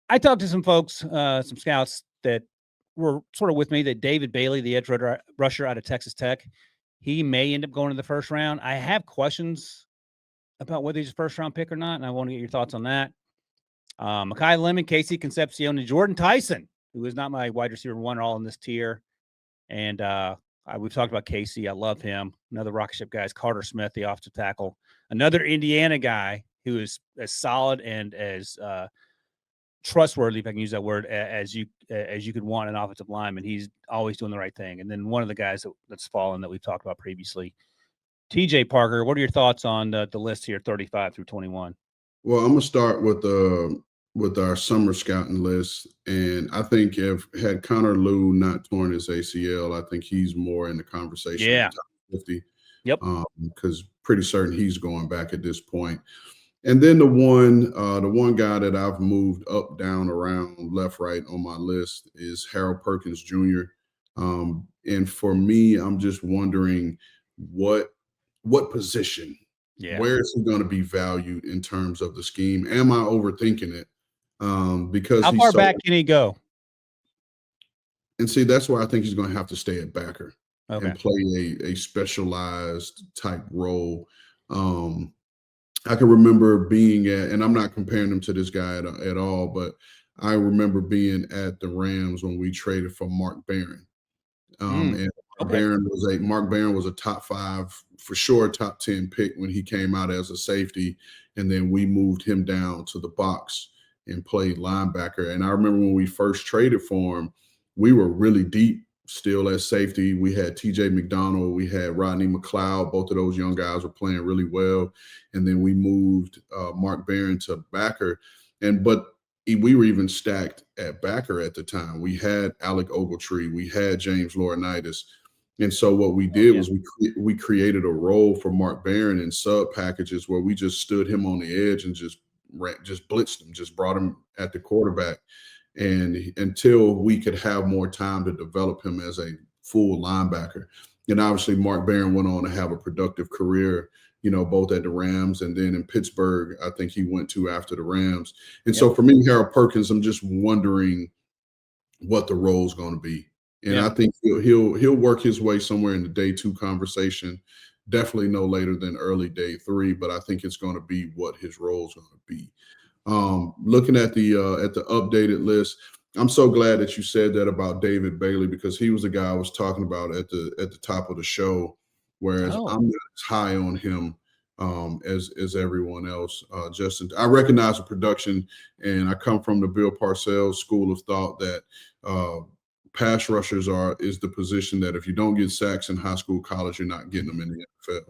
I talked to some folks, some scouts that were sort of with me, that David Bailey, the edge rusher out of Texas Tech, he may end up going to the first round. I have questions about whether he's a first-round pick or not, and I want to get your thoughts on that. Mekhi Lemon, Casey Concepcion, and Jordan Tyson, who is not my wide receiver 1, are all in this tier. And we've talked about Casey. I love him. Another rocket ship guy is Carter Smith, the offensive tackle. Another Indiana guy who is as solid and as trustworthy, if I can use that word, as you could want an offensive lineman. He's always doing the right thing. And then one of the guys that's fallen that we've talked about previously, TJ Parker. What are your thoughts on the list here, 35 through 21? Well, I'm gonna start with our summer scouting list, and I think had Connor Lew not torn his ACL, I think he's more in the conversation. Yeah, top 50. Yep. Because pretty certain he's going back at this point. And then the one guy that I've moved up, down, around, left, right on my list is Harold Perkins Jr. And for me, I'm just wondering what position. Yeah. Where is he going to be valued in terms of the scheme? Am I overthinking it? Because how far back can he go? And see, that's why I think he's going to have to stay at backer. Okay. and play a specialized type role. I can remember being at, and I'm not comparing him to this guy at all, but I remember being at the Rams when we traded for Mark Barron. And Okay. Mark Barron was a top 5 for sure, top 10 pick when he came out as a safety, and then we moved him down to the box and played linebacker. And I remember when we first traded for him, we were really deep still at safety. We had T.J. McDonald, we had Rodney McLeod. Both of those young guys were playing really well, and then we moved Mark Barron to backer, but we were even stacked at backer at the time. We had Alec Ogletree, we had James Laurinaitis. And so what we did was we created a role for Mark Barron in sub packages where we just stood him on the edge and just blitzed him, just brought him at the quarterback. And until we could have more time to develop him as a full linebacker. And obviously Mark Barron went on to have a productive career, both at the Rams and then in Pittsburgh, I think he went to after the Rams. And so for me, Harold Perkins, I'm just wondering what the role is going to be. And I think he'll work his way somewhere in the day 2 conversation, definitely no later than early day 3, but I think it's going to be what his role is going to be. Looking at the updated list, I'm so glad that you said that about David Bailey, because he was the guy I was talking about at the top of the show, whereas I'm not as high on him as everyone else. Justin, I recognize the production, and I come from the Bill Parcells school of thought that pass rushers is the position that if you don't get sacks in high school, college, you're not getting them in the NFL.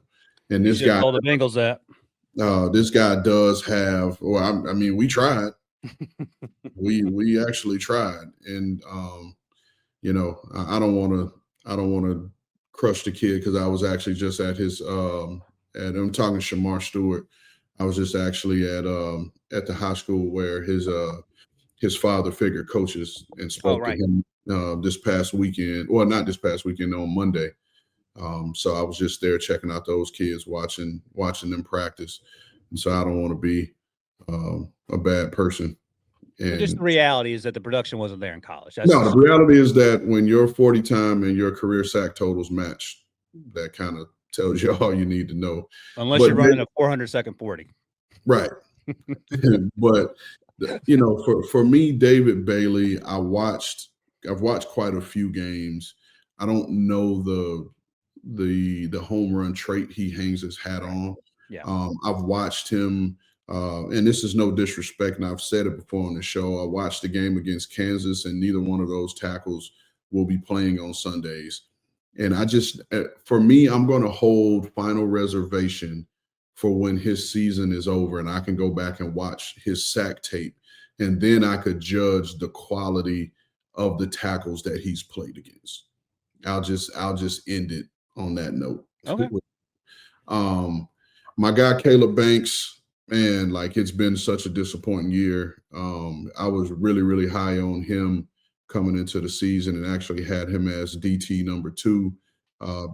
And this guy told the Bengals that. This guy does have. Well, I mean, we tried. we actually tried, and I don't want to crush the kid, because I was actually just at his. I'm talking to Shamar Stewart. I was just actually at the high school where his father figure coaches, and spoke to him this past weekend. Well, not this past weekend, on Monday. So I was just there checking out those kids, watching them practice. And so I don't want to be a bad person. And just the reality is that the production wasn't there in college. The reality is that when your 40 time and your career sack totals match, that kind of tells you all you need to know. Unless you're running a 400-second 40. Right. But, for me, David Bailey, I've watched quite a few games. I don't know the home run trait he hangs his hat on. I've watched him, and this is no disrespect, and I've said it before on the show. I watched the game against Kansas, and neither one of those tackles will be playing on Sundays. And for me, I'm going to hold final reservation for when his season is over and I can go back and watch his sack tape, and then I could judge the quality of the tackles that he's played against. I'll just end it on that note. Okay. My guy Caleb Banks, man, like, it's been such a disappointing year. I was really, really high on him coming into the season, and actually had him as DT number 2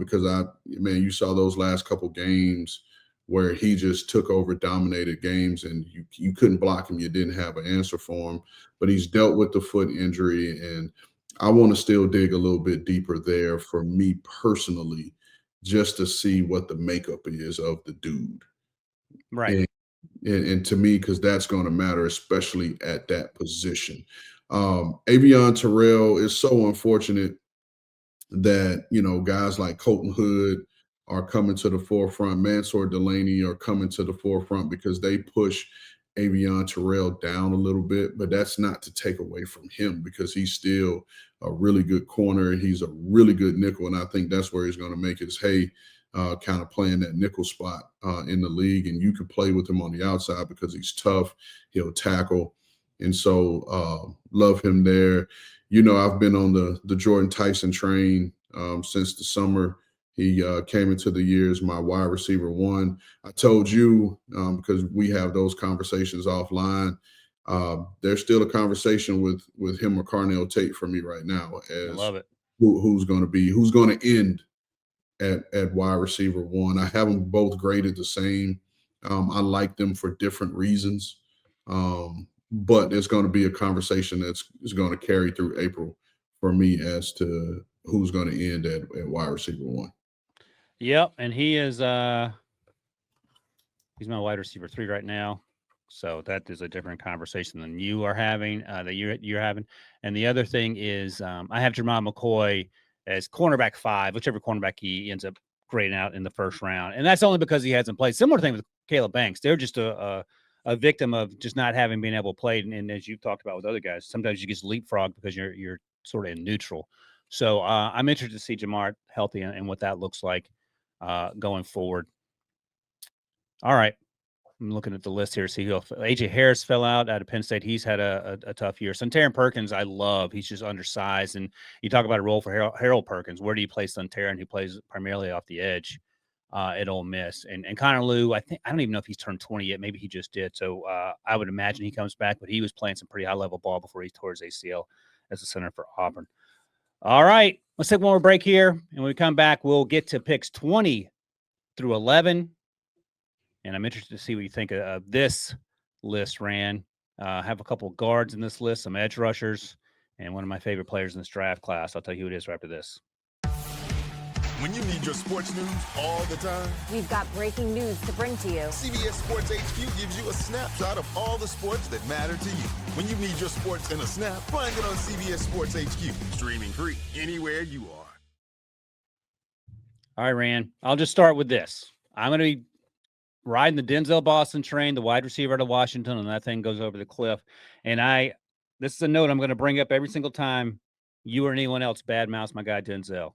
because you saw those last couple games where he just took over, dominated games, and you couldn't block him. You didn't have an answer for him. But he's dealt with the foot injury, and I want to still dig a little bit deeper there for me personally, just to see what the makeup is of the dude. Right. And to me, because that's going to matter, especially at that position. Avion Terrell is so unfortunate that, guys like Colton Hood are coming to the forefront. Mansour Delaney are coming to the forefront because they push Avion Terrell down a little bit, but that's not to take away from him, because he's still a really good corner. He's a really good nickel, and I think that's where he's going to make his hay, kind of playing that nickel spot in the league. And you can play with him on the outside because he's tough. He'll tackle. And so love him there. I've been on the Jordan Tyson train since the summer. He came into the year as my wide receiver 1. I told you, because we have those conversations offline, there's still a conversation with him or Carnell Tate for me right now as I love it. Who's going to end at wide receiver 1. I have them both graded the same. I like them for different reasons. But it's going to be a conversation that's going to carry through April for me as to who's going to end at wide receiver 1. Yep, and he is he's my wide receiver 3 right now. So that is a different conversation than you are having, that you're having. And the other thing is, I have Jamal McCoy as cornerback 5, whichever cornerback he ends up grading out in the first round, and that's only because he hasn't played. Similar thing with Caleb Banks; they're just a victim of just not having been able to play. And as you've talked about with other guys, sometimes you get leapfrog because you're sort of in neutral. So I'm interested to see Jamar healthy and what that looks like going forward. All right. I'm looking at the list here. See, AJ Harris fell out of Penn State. He's had a tough year. Suntaran Perkins, I love. He's just undersized. And you talk about a role for Harold Perkins. Where do you place Suntaran, who plays primarily off the edge at Ole Miss? And Connor Lew, I don't even know if he's turned 20 yet. Maybe he just did. So I would imagine he comes back, but he was playing some pretty high-level ball before he tore his ACL as a center for Auburn. All right, let's take one more break here. And when we come back, we'll get to picks 20 through 11. And I'm interested to see what you think of this list, Ran. Have a couple of guards in this list, some edge rushers, and one of my favorite players in this draft class. I'll tell you who it is right after this. When you need your sports news all the time, we've got breaking news to bring to you. CBS Sports HQ gives you a snapshot of all the sports that matter to you. When you need your sports in a snap, find it on CBS Sports HQ, streaming free anywhere you are. All right, Ran. I'll just start with this. I'm going to be riding the Denzel Boston train, the wide receiver out of Washington, and that thing goes over the cliff. And this is a note I'm going to bring up every single time you or anyone else badmouths my guy Denzel.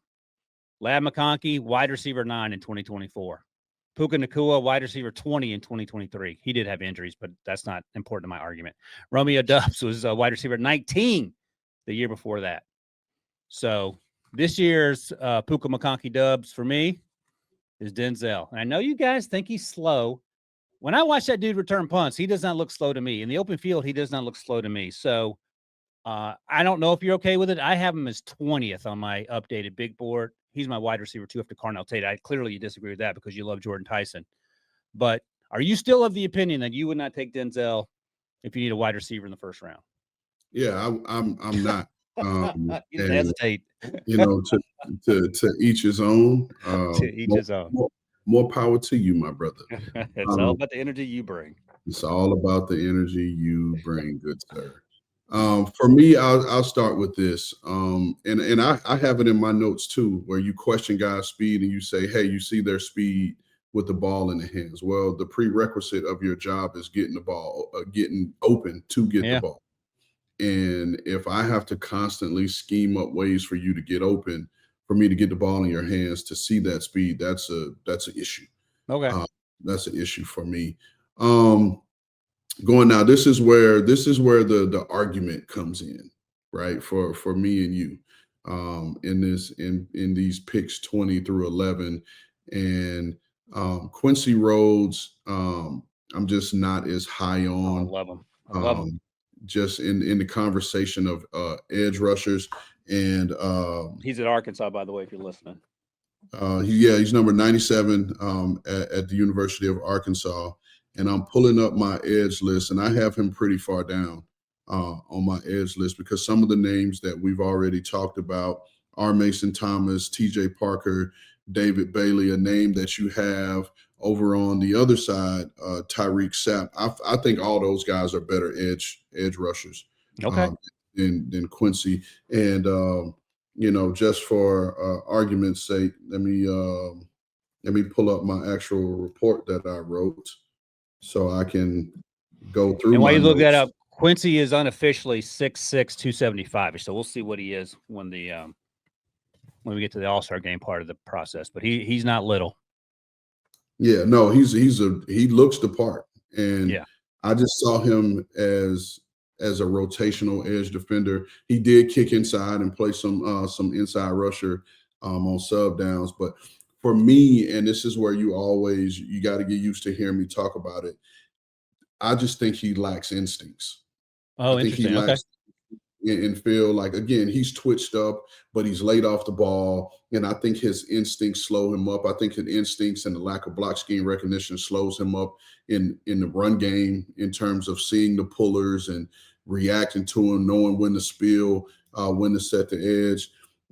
Lab McConkey, wide receiver 9 in 2024. Puka Nacua, wide receiver 20 in 2023. He did have injuries, but that's not important to my argument. Romeo Doubs was a wide receiver 19 the year before that. So this year's Puka McConkey Doubs for me is Denzel. And I know you guys think he's slow. When I watch that dude return punts, he does not look slow to me. In the open field, he does not look slow to me. So I don't know if you're okay with it. I have him as 20th on my updated big board. He's my wide receiver 2 after Carnell Tate. You disagree with that because you love Jordan Tyson. But are you still of the opinion that you would not take Denzel if you need a wide receiver in the first round? Yeah, I'm not. You didn't hesitate. To each his own. To each his own. More power to you, my brother. It's all about the energy you bring. It's all about the energy you bring, good sir. For me, I'll start with this. And I have it in my notes too, where you question guys' speed and you say, hey, you see their speed with the ball in the hands. Well, the prerequisite of your job is getting the ball, getting open to get the ball. And if I have to constantly scheme up ways for you to get open, for me to get the ball in your hands, to see that speed, that's an issue. Okay. That's an issue for me. Going now, this is where the argument comes in, right? For me and you, in these picks 20 through 11, and Quincy Rhodes, I'm just not as high on. I love him. I love him. Just in the conversation of edge rushers, and he's at Arkansas, by the way, if you're listening. He's number 97 at the University of Arkansas, and I'm pulling up my edge list, and I have him pretty far down on my edge list because some of the names that we've already talked about are Mason Thomas, T.J. Parker, David Bailey, a name that you have over on the other side, Tyreek Sapp. I think all those guys are better edge rushers than Quincy. And just for argument's sake, let me pull up my actual report that I wrote so I can go through. And while you look that up, Quincy is unofficially 6'6", 275. So we'll see what he is when we get to the All-Star game part of the process. But he's not little. Yeah, no, he looks the part, and I just saw him as a rotational edge defender. He did kick inside and play some inside rusher on sub downs, but for me, and this is where you got to get used to hearing me talk about it. I just think he lacks instincts. Oh, interesting. Okay. And feel like, again, he's twitched up, but he's laid off the ball. And I think his instincts slow him up. I think his instincts and the lack of block scheme recognition slows him up in the run game in terms of seeing the pullers and reacting to him, knowing when to spill, when to set the edge.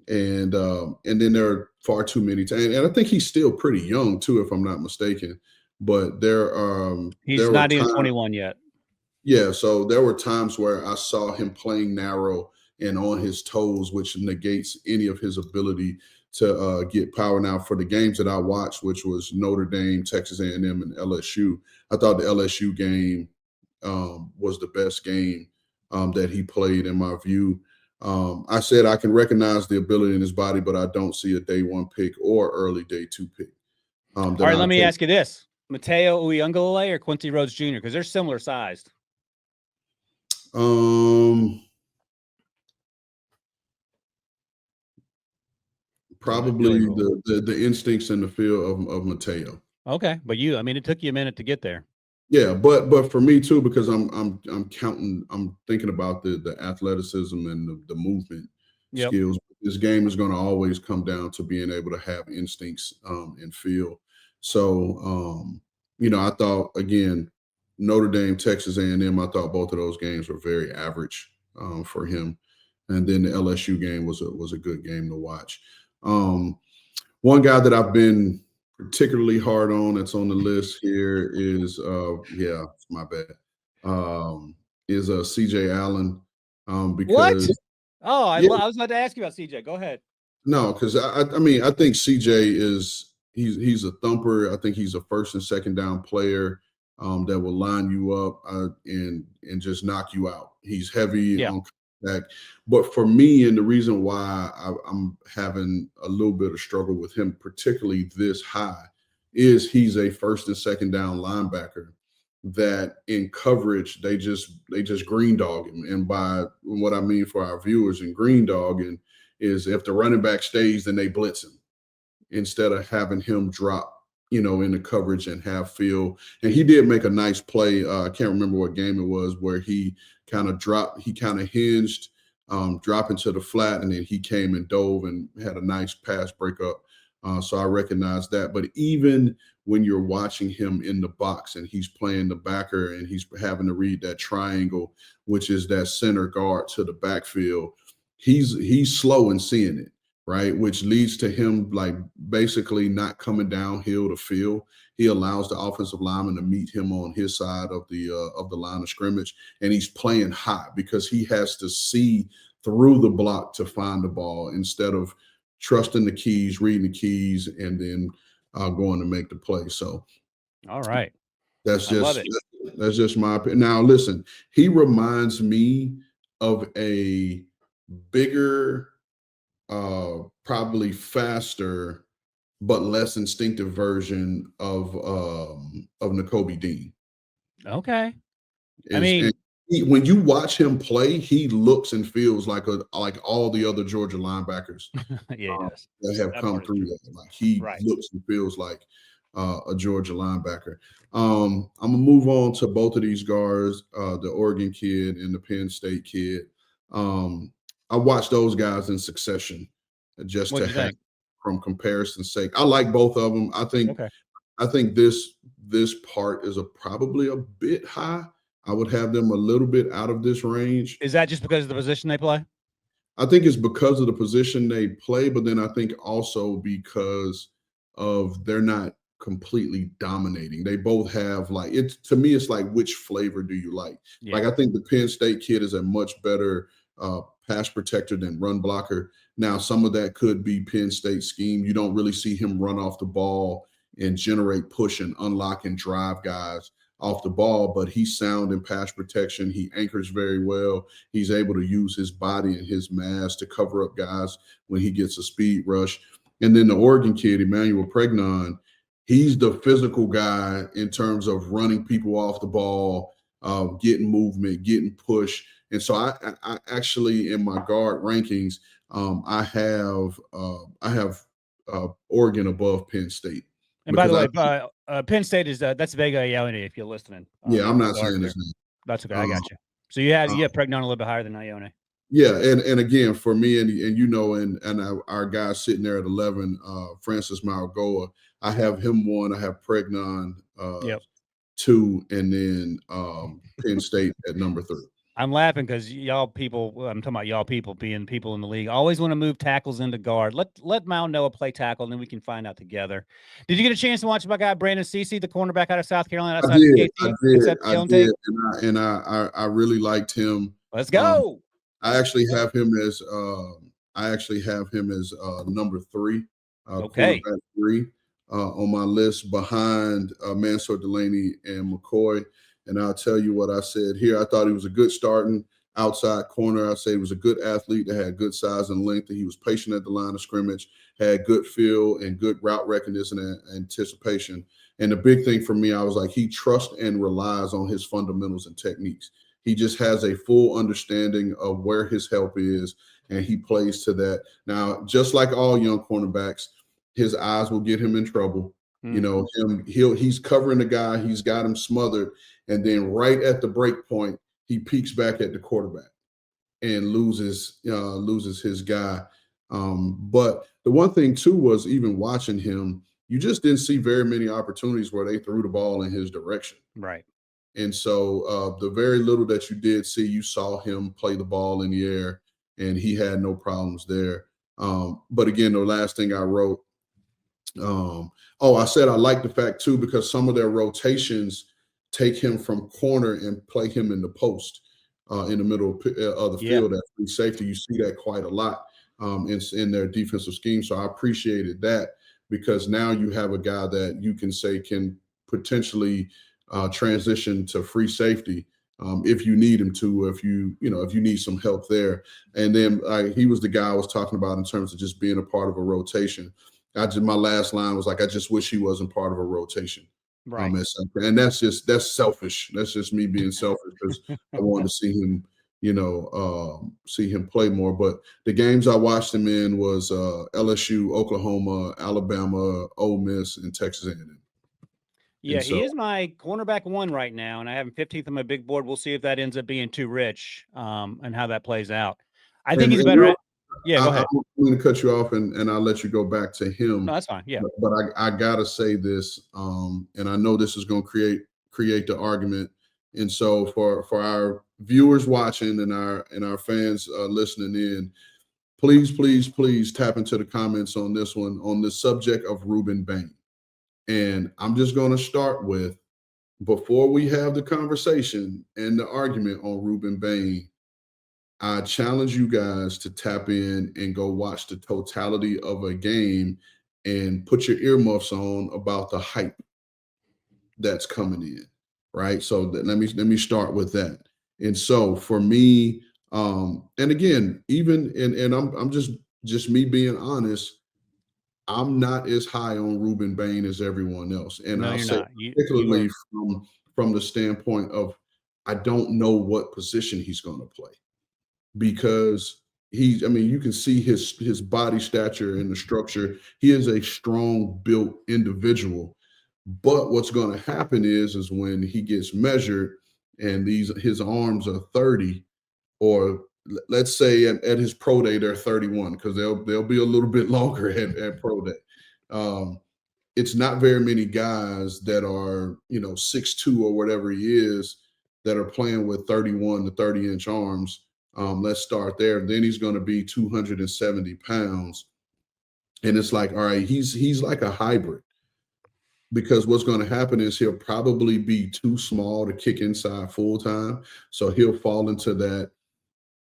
and then there are far too many times. And I think he's still pretty young too, if I'm not mistaken. But He's there were not even times, 21 yet. yeah. So there were times where I saw him playing narrow and on his toes, which negates any of his ability to get power. Now, for the games that I watched, which was Notre Dame, Texas A&M, and LSU, I thought the LSU game was the best game that he played in my view. I said I can recognize the ability in his body, but I don't see a day 1 pick or early day 2 pick. All right, let me ask you this: Mateo Uiagalelei or Quincy Rhodes Jr. because they're similar sized. Probably the instincts and the feel of Mateo. Okay, but I mean, it took you a minute to get there. Yeah, but for me too, because I'm thinking about the athleticism and the movement skills. This game is going to always come down to being able to have instincts and feel. So I thought again, Notre Dame, Texas A&M. I thought both of those games were very average for him, and then the LSU game was a good game to watch. One guy that I've been particularly hard on that's on the list here is it's my bad. Is CJ Allen. Because what? Oh, I was about to ask you about CJ. Go ahead. No, because I mean I think CJ he's a thumper. I think he's a first and second down player that will line you up and just knock you out. He's heavy on contact. But for me, and the reason why I'm having a little bit of struggle with him, particularly this high, is he's a first and second down linebacker that in coverage they just green dog him. And by what I mean for our viewers in green dogging is if the running back stays, then they blitz him instead of having him drop, in the coverage and have feel. And he did make a nice play. I can't remember what game it was where he kind of hinged, dropping to the flat, and then he came and dove and had a nice pass breakup. So I recognize that. But even when you're watching him in the box and he's playing the backer and he's having to read that triangle, which is that center guard to the backfield, he's slow in seeing it, right? Which leads to him like basically not coming downhill to field. He allows the offensive lineman to meet him on his side of the line of scrimmage, and he's playing hot because he has to see through the block to find the ball instead of trusting the keys, reading the keys, and then going to make the play. So, all right, that's just my opinion. Now, listen, he reminds me of a bigger, probably faster, but less instinctive version of Nakobe Dean. Okay, when you watch him play, he looks and feels like all the other Georgia linebackers that have come through. Like he looks and feels like a Georgia linebacker. I'm gonna move on to both of these guards, the Oregon kid and the Penn State kid. I watched those guys in succession just to have from comparison's sake. I like both of them. I think this part is probably a bit high. I would have them a little bit out of this range. Is that just because of the position they play? I think it's because of the position they play, but then I think also because of they're not completely dominating. They both have to me, it's like, which flavor do you like? Yeah. Like I think the Penn State kid is a much better pass protector than run blocker. Now, some of that could be Penn State scheme. You don't really see him run off the ball and generate push and unlock and drive guys off the ball, but he's sound in pass protection. He anchors very well. He's able to use his body and his mass to cover up guys when he gets a speed rush. And then the Oregon kid, Emmanuel Pregnon, he's the physical guy in terms of running people off the ball, getting movement, getting push. And so I actually, in my guard rankings, I have Oregon above Penn State. And by the way, Penn State is that's Vega Ione, if you're listening. Yeah, I'm not saying his name. That's okay. I got you. So you have Pregnon a little bit higher than Ione. Yeah, and again, for me and our guy sitting there at 11, Francis Mauigoa, I have him 1. I have Pregnon 2, and then Penn State at number 3. I'm laughing because y'all people, I'm talking about y'all people being people in the league, always want to move tackles into guard. Let Mount Noah play tackle, and then we can find out together. Did you get a chance to watch my guy Brandon Cece, the cornerback out of South Carolina? I did, I did, Tape? and I really liked him. Let's go. I actually have him as number 3, Okay. quarterback 3 on my list behind Mansour Delaney and McCoy. And I'll tell you what I said here. I thought he was a good starting outside corner. I say he was a good athlete that had good size and length. That he was patient at the line of scrimmage, had good feel and good route recognition and anticipation. And the big thing for me, I was like, he trusts and relies on his fundamentals and techniques. He just has a full understanding of where his help is, and he plays to that. Now, just like all young cornerbacks, his eyes will get him in trouble. You know, he's covering the guy, he's got him smothered, and then right at the break point, he peeks back at the quarterback and loses his guy. But the one thing too was, even watching him, you just didn't see very many opportunities where they threw the ball in his direction. Right. And so the very little that you did see, you saw him play the ball in the air, and he had no problems there. But again, the last thing I wrote, I said I like the fact too, because some of their rotations take him from corner and play him in the post in the middle of the field at free safety. You see that quite a lot in their defensive scheme. So I appreciated that, because now you have a guy that you can say can potentially transition to free safety if you need him to, if you need some help there. And then he was the guy I was talking about in terms of just being a part of a rotation. My last line was like, I just wish he wasn't part of a rotation. Right. And that's selfish. That's just me being selfish, because I wanted to see him, see him play more. But the games I watched him in was LSU, Oklahoma, Alabama, Ole Miss, and Texas A&M. Yeah, he is my cornerback 1 right now, and I have him 15th on my big board. We'll see if that ends up being too rich, and how that plays out. I think he's better. Go ahead. I'm going to cut you off, and I'll let you go back to him. No, that's fine. Yeah. But I gotta say this, and I know this is going to create the argument. And so for our viewers watching and our fans listening in, please tap into the comments on this one, on the subject of Ruben Bain. And I'm just going to start with, before we have the conversation and the argument on Ruben Bain, I challenge you guys to tap in and go watch the totality of a game and put your earmuffs on about the hype that's coming in, right? So let me start with that. And so for me, and again, even and I'm just me being honest, I'm not as high on Ruben Bain as everyone else. And No, I'll you're say not. particularly from the standpoint of, I don't know what position he's going to play, because you can see his body stature and the structure. He is a strong built individual. But what's going to happen is when he gets measured and his arms are 30, or let's say at his pro day they're 31, because they'll be a little bit longer at pro day. It's not very many guys that are 6'2" or whatever he is that are playing with 31 to 30-inch arms. Let's start there. Then he's going to be 270 pounds, and it's like, all right, he's like a hybrid, because what's going to happen is he'll probably be too small to kick inside full time, so he'll fall into that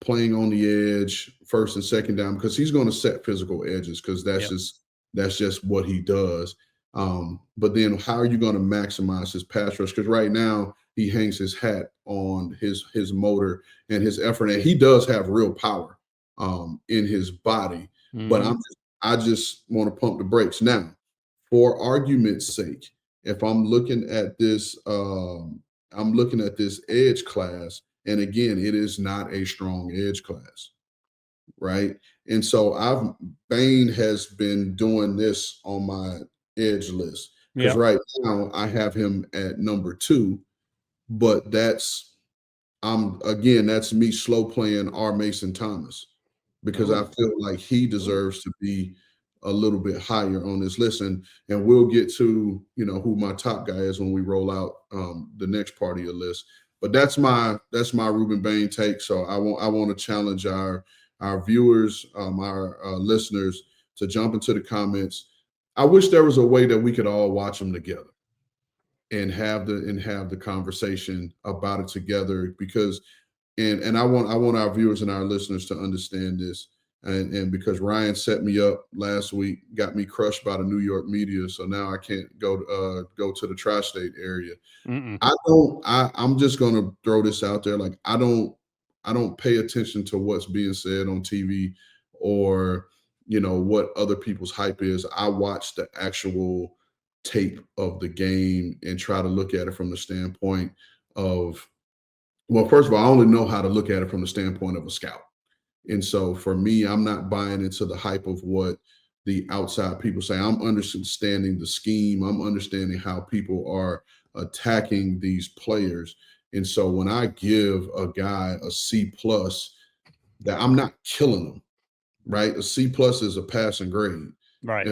playing on the edge, first and second down, because he's going to set physical edges, because that's just what he does. But then how are you going to maximize his pass rush? Because right now he hangs his hat on his motor and his effort, and he does have real power in his body. Mm-hmm. But I just want to pump the brakes. Now, for argument's sake, if I'm looking at this edge class, and again, it is not a strong edge class, right? And so Bain has been doing this on my edge list, because right now I have him at number 2, but that's me slow playing R. Mason Thomas, because I feel like he deserves to be a little bit higher on this list, and we'll get to who my top guy is when we roll out the next part of your list. But that's my Ruben Bain take. So I want to challenge our viewers, our listeners to jump into the comments. I wish there was a way that we could all watch them together and have the conversation about it together, because and I want our viewers and our listeners to understand this. And because Ryan set me up last week, got me crushed by the New York media, so now I can't go to the tri-state area. Mm-mm. I'm just gonna throw this out there. Like I don't pay attention to what's being said on TV or what other people's hype is. I watch the actual tape of the game and try to look at it from the standpoint of, well, first of all, I only know how to look at it from the standpoint of a scout. And so for me, I'm not buying into the hype of what the outside people say. I'm understanding the scheme. I'm understanding how people are attacking these players. And so when I give a guy a C plus, that I'm not killing them, right? A C plus is a passing grade, Right.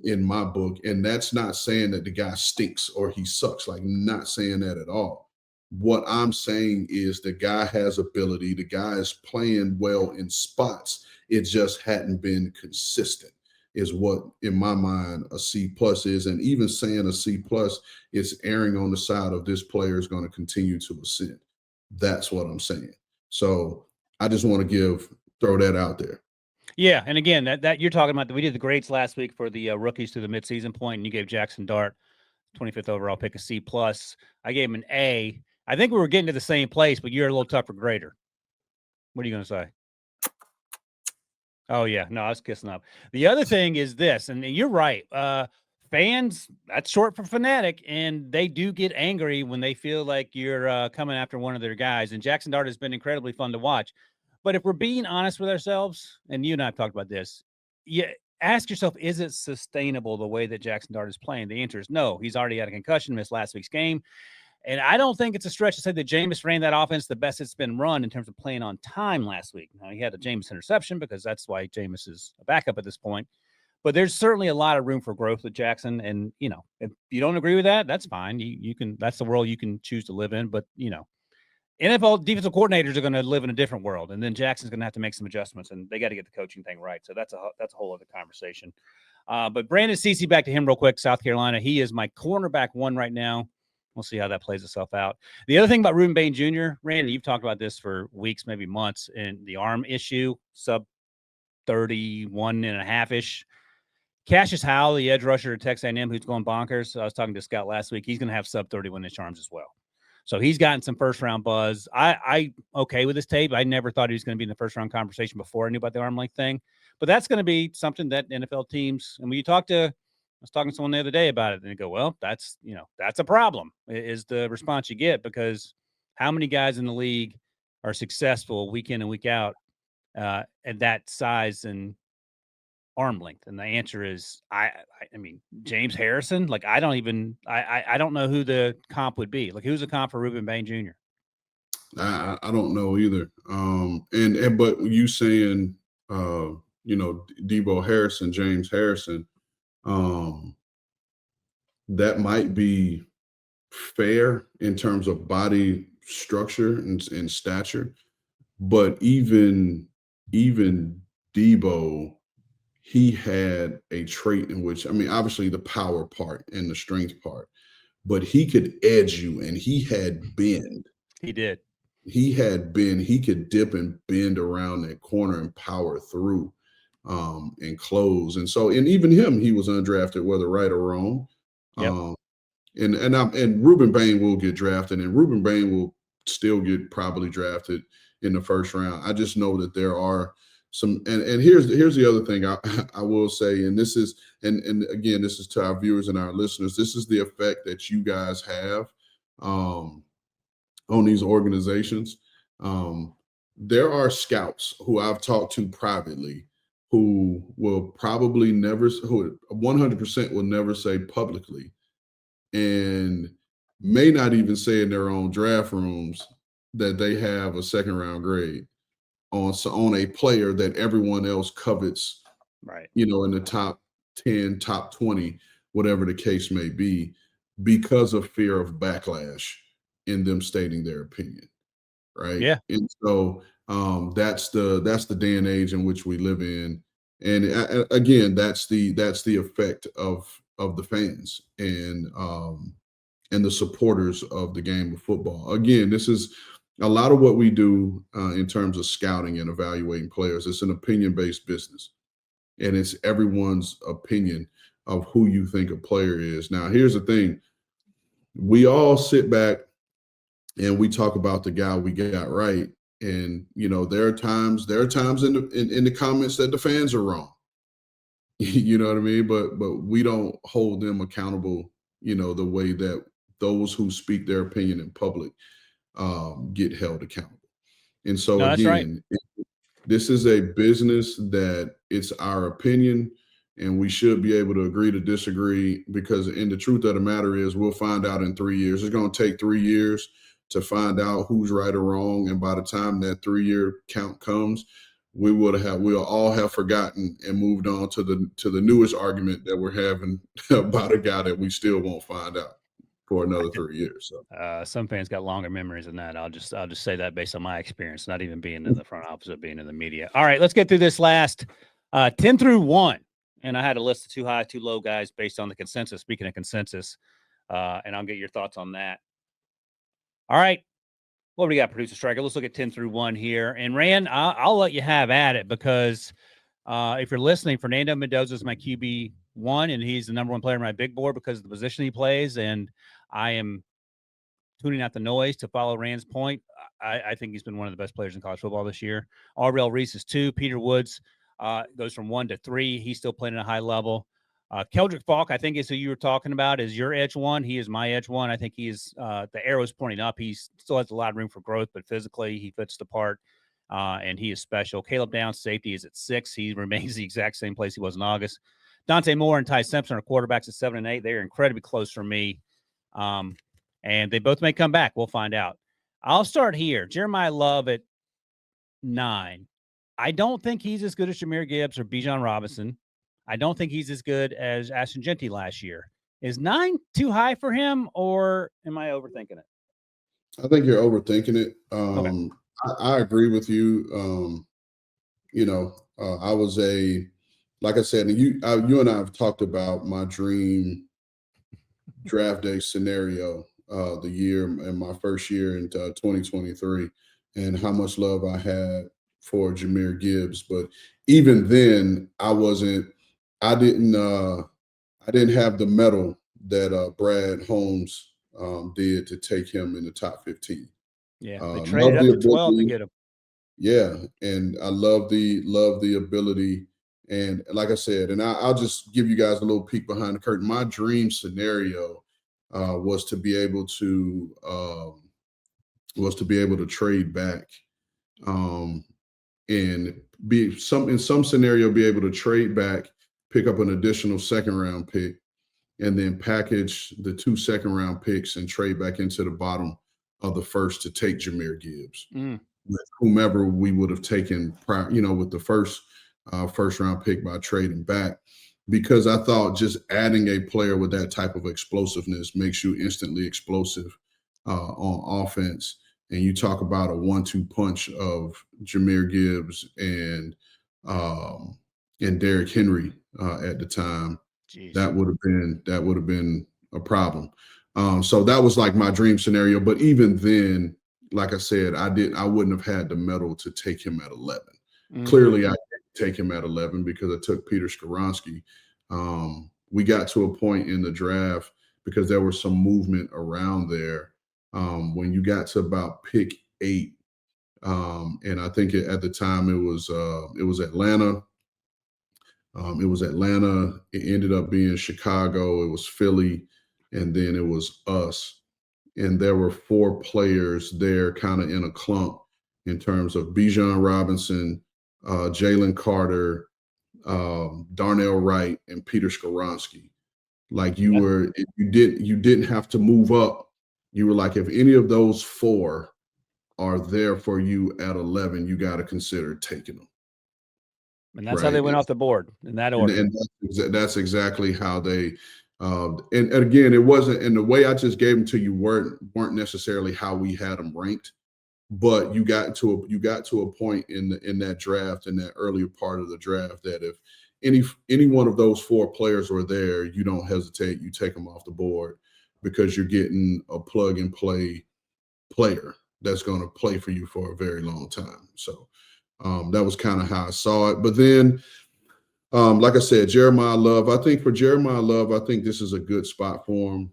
in my book. And that's not saying that the guy stinks or he sucks. Like, not saying that at all. What I'm saying is the guy has ability. The guy is playing well in spots. It just hadn't been consistent, is what, in my mind, a C plus is. And even saying a C plus is erring on the side of this player is going to continue to ascend. That's what I'm saying. So I just want to throw that out there. Yeah, and again, that you're talking about, we did the grades last week for the rookies through the midseason point, and you gave Jackson Dart, 25th overall pick, a C plus. I gave him an A. I think we were getting to the same place, but you're a little tougher grader. What are you going to say? Oh, yeah. No, I was kissing up. The other thing is this, and you're right. Fans, that's short for fanatic, and they do get angry when they feel like you're coming after one of their guys. And Jackson Dart has been incredibly fun to watch. But if we're being honest with ourselves, and you and I have talked about this, you ask yourself, is it sustainable the way that Jackson Dart is playing? The answer is no. He's already had a concussion, missed last week's game. And I don't think it's a stretch to say that Jameis ran that offense the best it's been run in terms of playing on time last week. Now, he had a Jameis interception because that's why Jameis is a backup at this point. But there's certainly a lot of room for growth with Jackson. And, if you don't agree with that, that's fine. You can, that's the world you can choose to live in. But, NFL defensive coordinators are going to live in a different world. And then Jackson's going to have to make some adjustments, and they got to get the coaching thing right. So that's a whole other conversation. But Brandon Cece, back to him real quick, South Carolina. He is my cornerback one right now. We'll see how that plays itself out. The other thing about Ruben Bain Jr., Randy, you've talked about this for weeks, maybe months, and the arm issue, sub 31.5-ish. Cassius Howell, the edge rusher at Texas A&M, who's going bonkers. I was talking to Scott last week. He's going to have sub 31-inch arms as well. So he's gotten some first-round buzz. I okay with this tape. I never thought he was going to be in the first-round conversation before I knew about the arm length thing. But that's going to be something that NFL teams – and when you talk to – I was talking to someone the other day about it, and they go, well, that's a problem, is the response you get, because how many guys in the league are successful week in and week out at that size and arm length? And the answer is, I mean, James Harrison. Like, I don't know who the comp would be. Like, who's the comp for Ruben Bain Jr.? I don't know either. But you saying, Debo Harrison, James Harrison, that might be fair in terms of body structure and stature, but even Debo, he had a trait in which, I mean, obviously the power part and the strength part, but he could edge you, and he had bend. He did. He could dip and bend around that corner and power through. And close. And so, and even him, he was undrafted, whether right or wrong. Yep. And Ruben Bain will get drafted, and Ruben Bain will still get probably drafted in the first round. I just know that there are some, and here's the other thing I will say, and this is, and again, this is to our viewers and our listeners, this is the effect that you guys have on these organizations. There are scouts who I've talked to privately who will probably never, who 100% will never say publicly, and may not even say in their own draft rooms, that they have a second round grade on a player that everyone else covets, right? In the top 10, top 20, whatever the case may be, because of fear of backlash. in them stating their opinion, right? Yeah. And so that's the day and age in which we live in. And again, that's the effect of the fans and the supporters of the game of football. Again, this is a lot of what we do in terms of scouting and evaluating players. It's an opinion-based business, and it's everyone's opinion of who you think a player is. Now, here's the thing. We all sit back and we talk about the guy we got right. And, there are times in the comments that the fans are wrong. You know what I mean? But we don't hold them accountable, the way that those who speak their opinion in public get held accountable. And so No, that's right. again, this is a business that it's our opinion, and we should be able to agree to disagree, because the truth of the matter is we'll find out in 3 years. It's going to take 3 years to find out who's right or wrong. And by the time that 3-year count comes, we'll all have forgotten and moved on to the newest argument that we're having about a guy that we still won't find out for another 3 years. So Some fans got longer memories than that. I'll just say that based on my experience, not even being in the front office of being in the media. All right, let's get through this last 10 through 1. And I had a list of too high, too low guys based on the consensus. Speaking of consensus, and I'll get your thoughts on that. All right. What do we got, Producer Striker? Let's look at 10 through 1 here. And Ran, I'll let you have at it, because if you're listening, Fernando Mendoza is my QB1, and he's the number 1 player on my big board because of the position he plays. And I am tuning out the noise to follow Rand's point. I think he's been one of the best players in college football this year. Ariel Reese is 2. Peter Woods goes from 1 to 3. He's still playing at a high level. Keldrick Falk, I think, is who you were talking about, is your edge 1. He is my edge 1. I think he's the arrow's pointing up. He still has a lot of room for growth, but physically he fits the part, and he is special. Caleb Downs, safety, is at 6. He remains the exact same place he was in August. Dante Moore and Ty Simpson are quarterbacks at 7 and 8. They're incredibly close for me, and they both may come back. We'll find out. I'll start here. Jeremiah Love at 9. I don't think he's as good as Jahmyr Gibbs or Bijan Robinson. I don't think he's as good as Ashton Jeanty last year. Is 9 too high for him, or am I overthinking it? I think you're overthinking it. Okay. I agree with you. I was like I said, you and I have talked about my dream draft day scenario the year in my first year in 2023, and how much love I had for Jahmyr Gibbs. But even then, I didn't have the mettle that Brad Holmes did to take him in the top 15. Yeah, they traded up to 12 to get him. Yeah, and I love the ability. And like I said, and I'll just give you guys a little peek behind the curtain. My dream scenario was to be able to trade back, and in some scenario be able to trade back, pick up an additional 2nd round pick, and then package the 2 second-round picks and trade back into the bottom of the first to take Jahmyr Gibbs with whomever we would have taken prior, with the first round pick by trading back, because I thought just adding a player with that type of explosiveness makes you instantly explosive on offense. And you talk about a 1-2 punch of Jahmyr Gibbs and Derrick Henry at the time. Jeez. That would have been a problem. So that was like my dream scenario. But even then, like I said, I wouldn't have had the mettle to take him at 11. Clearly, I didn't take him at 11 because I took Peter Skoronski. We got to a point in the draft because there was some movement around there. When you got to about pick 8, and I think at the time it was Atlanta. It was Atlanta. It ended up being Chicago. It was Philly, and then it was us. And there were 4 players there, kind of in a clump, in terms of Bijan Robinson, Jalen Carter, Darnell Wright, and Peter Skoronski. Like you didn't have to move up. You were like, if any of those 4 are there for you at 11, you got to consider taking them. And that's how they went off the board in that order. And that's exactly how they And again, it wasn't, and the way I just gave them to you weren't necessarily how we had them ranked, but you got to a point in that draft, in that earlier part of the draft, that if any one of those 4 players were there, you don't hesitate, you take them off the board, because you're getting a plug and play player that's going to play for you for a very long time. So that was kind of how I saw it. But then, like I said, Jeremiah Love, I think this is a good spot for him,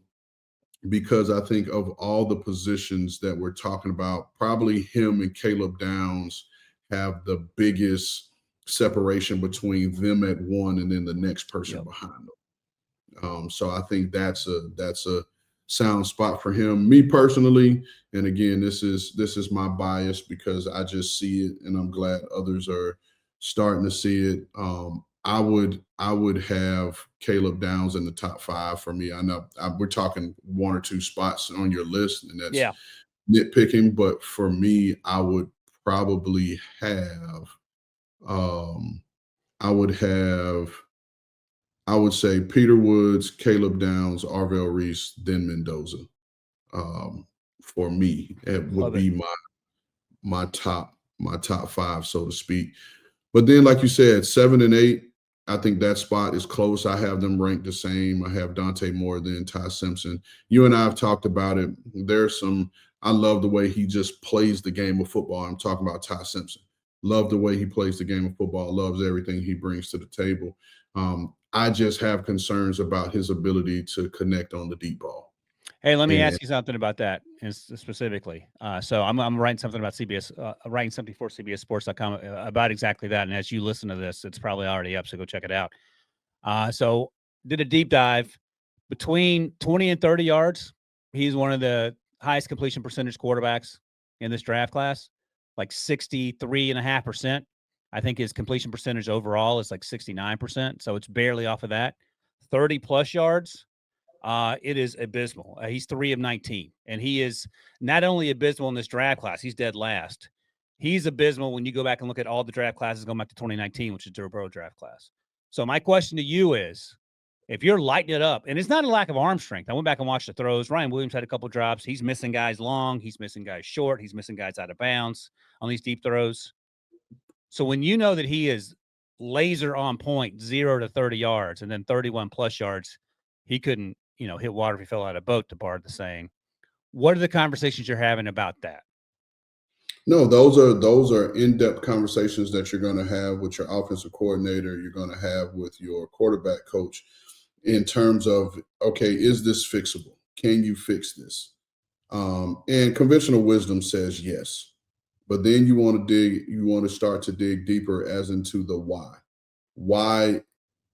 because I think of all the positions that we're talking about, probably him and Caleb Downs have the biggest separation between them at 1 and then the next person behind them. So I think that's a sound spot for him. Me personally, and again, this is my bias, because I just see it, and I'm glad others are starting to see it. I would have Caleb Downs in the top 5 for me. I know we're talking 1 or 2 spots on your list, and that's nitpicking. But for me, I would probably have, I would say Peter Woods, Caleb Downs, Arvell Reese, then Mendoza. For me, it would be my top 5, so to speak. But then, like you said, 7 and 8, I think that spot is close. I have them ranked the same. I have Dante Moore, then Ty Simpson. You and I have talked about it. I love the way he just plays the game of football. I'm talking about Ty Simpson. Love the way he plays the game of football, loves everything he brings to the table. I just have concerns about his ability to connect on the deep ball. Hey, let me ask you something about that specifically. So I'm writing something about CBS, writing something for CBSSports.com about exactly that. And as you listen to this, it's probably already up, so go check it out. So did a deep dive between 20 and 30 yards. He's one of the highest completion percentage quarterbacks in this draft class, like 63.5%. I think his completion percentage overall is like 69%. So it's barely off of that. 30 plus yards. It is abysmal. He's 3 of 19, and he is not only abysmal in this draft class, he's dead last. He's abysmal when you go back and look at all the draft classes going back to 2019, which is Joe Burrow draft class. So my question to you is, if you're lighting it up, and it's not a lack of arm strength. I went back and watched the throws. Ryan Williams had a couple drops. He's missing guys long. He's missing guys short. He's missing guys out of bounds on these deep throws. So when you know that he is laser on point, 0 to 30 yards, and then 31 plus yards, he couldn't, hit water if he fell out of a boat, to borrow the saying. What are the conversations you're having about that? No, those are in-depth conversations that you're going to have with your offensive coordinator. You're going to have with your quarterback coach, in terms of, okay, is this fixable? Can you fix this? And conventional wisdom says yes, but then you want to start to dig deeper as into the why. Why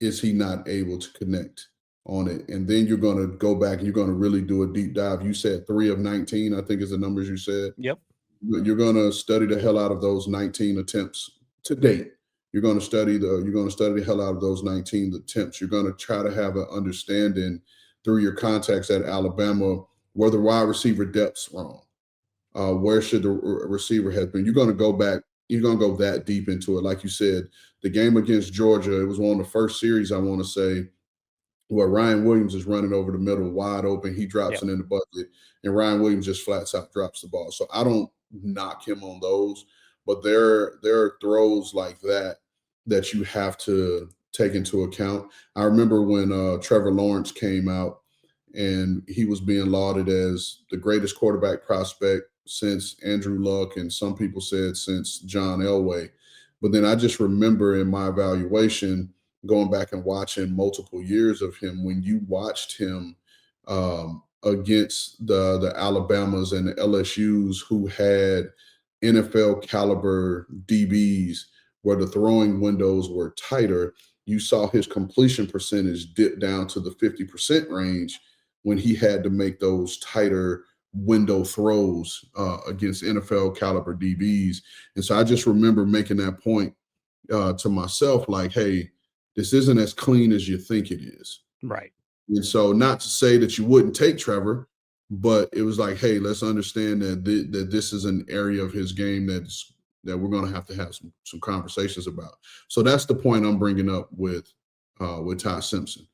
is he not able to connect on it? And then you're going to go back and you're going to really do a deep dive. You said 3 of 19, I think is the numbers you said. Yep. You're going to study the hell out of those 19 attempts to date. You're going to study the hell out of those 19 attempts. You're going to try to have an understanding through your contacts at Alabama where the wide receiver depth's wrong. Where should the receiver have been? You're going to go back. You're going to go that deep into it. Like you said, the game against Georgia, it was one of the first series, I want to say, where Ryan Williams is running over the middle wide open. He drops it in the bucket, and Ryan Williams just flats out drops the ball. So I don't knock him on those, but there are throws like that you have to take into account. I remember when Trevor Lawrence came out and he was being lauded as the greatest quarterback prospect since Andrew Luck, and some people said since John Elway. But then I just remember in my evaluation going back and watching multiple years of him, when you watched him against the Alabamas and the LSUs who had NFL caliber DBs where the throwing windows were tighter, you saw his completion percentage dip down to the 50% range when he had to make those tighter window throws against NFL caliber DBs. And so I just remember making that point to myself, like, hey, this isn't as clean as you think it is. Right. And so not to say that you wouldn't take Trevor, but it was like, hey, let's understand that that this is an area of his game that we're going to have some conversations about. So that's the point I'm bringing up with Ty Simpson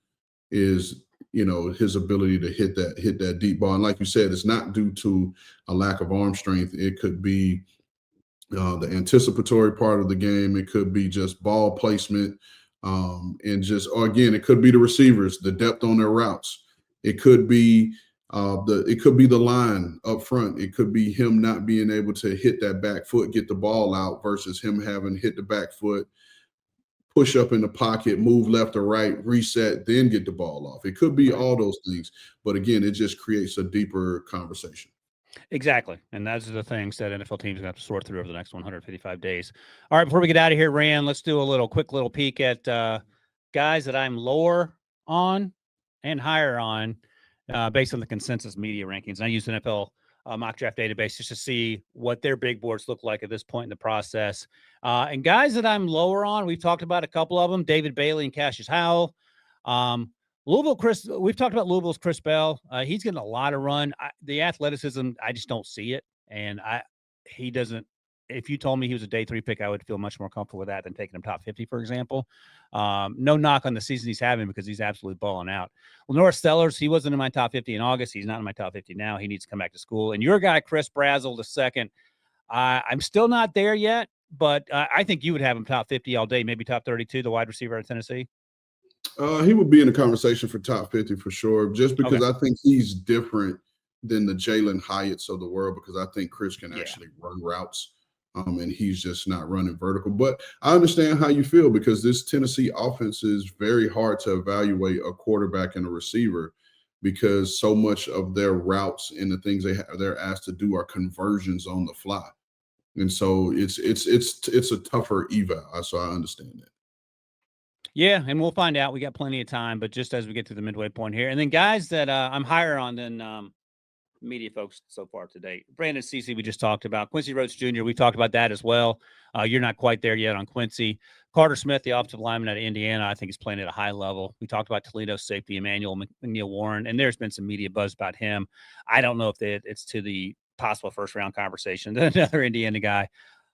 is, his ability to hit that deep ball. And like you said, it's not due to a lack of arm strength. It could be the anticipatory part of the game. It could be just ball placement, or again, it could be the receivers, the depth on their routes. It could be the line up front. It could be him not being able to hit that back foot, get the ball out, versus him having hit the back foot, push up in the pocket, move left or right, reset, then get the ball off. It could be all those things, but again, it just creates a deeper conversation. Exactly. And those are the things that NFL teams are going to have to sort through over the next 155 days. All right, before we get out of here, Ran, let's do a quick little peek at guys that I'm lower on and higher on based on the consensus media rankings. And I use the NFL mock draft database just to see what their big boards look like at this point in the process. And guys that I'm lower on, we've talked about a couple of them, David Bailey and Cassius Howell. We've talked about Louisville's Chris Bell. He's getting a lot of run. The athleticism, I just don't see it. And he doesn't, if you told me he was a day 3 pick, I would feel much more comfortable with that than taking him top 50, for example. No knock on the season he's having because he's absolutely balling out. Well, Norris Sellers, he wasn't in my top 50 in August. He's not in my top 50 now. He needs to come back to school. And your guy, Chris Brazzell, the second, I'm still not there yet, but I think you would have him top 50 all day, maybe top 32, the wide receiver out of Tennessee. He would be in the conversation for top 50 for sure, just because I think he's different than the Jalen Hyatts of the world, because I think Chris can actually run routes. And he's just not running vertical. But I understand how you feel, because this Tennessee offense is very hard to evaluate a quarterback and a receiver, because so much of their routes and the things they're asked to do are conversions on the fly. And so it's a tougher eval. So I understand that. Yeah, and we'll find out. We got plenty of time, but just as we get to the midway point here. And then guys that I'm higher on than media folks so far to date. Brandon Cece, we just talked about. Quincy Rhodes Jr., we talked about that as well. You're not quite there yet on Quincy. Carter Smith, the offensive lineman out of Indiana, I think he's playing at a high level. We talked about Toledo safety Emmanuel McNeil-Warren, and there's been some media buzz about him. I don't know if it's to the possible first-round conversation. Another Indiana guy,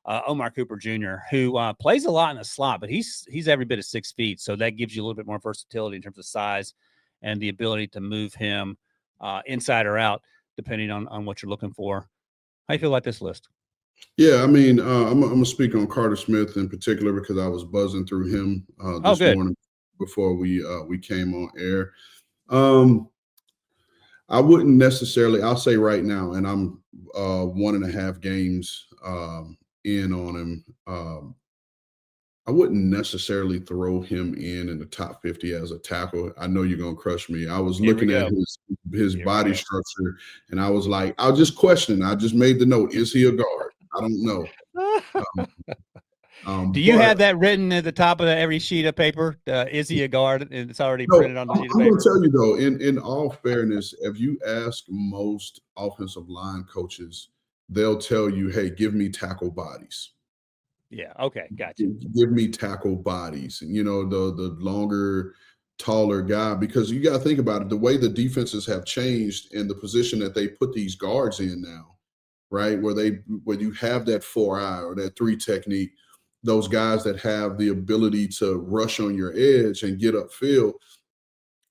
Omar Cooper Jr., who plays a lot in the slot, but he's every bit of 6 feet, so that gives you a little bit more versatility in terms of size and the ability to move him inside or out, depending on what you're looking for. How do you feel about this list? Yeah, I mean, I'm going to speak on Carter Smith in particular, because I was buzzing through him this morning before we came on air. I wouldn't necessarily, I'll say right now, and I'm 1.5 games in on him, I wouldn't necessarily throw him in the top 50 as a tackle. I know you're going to crush me. I was looking at his body structure, and I was like, I'll just question. I just made the note. Is he a guard? I don't know. Do you have that written at the top of every sheet of paper? Is he a guard? And it's already printed on the sheet of paper. I'm going to tell you, though, in all fairness, if you ask most offensive line coaches, they'll tell you, hey, give me tackle bodies. Yeah. Okay. Gotcha. Give me tackle bodies, and the longer, taller guy, because you got to think about it. The way the defenses have changed and the position that they put these guards in now, right? Where you have that 4-eye or that 3 technique, those guys that have the ability to rush on your edge and get upfield.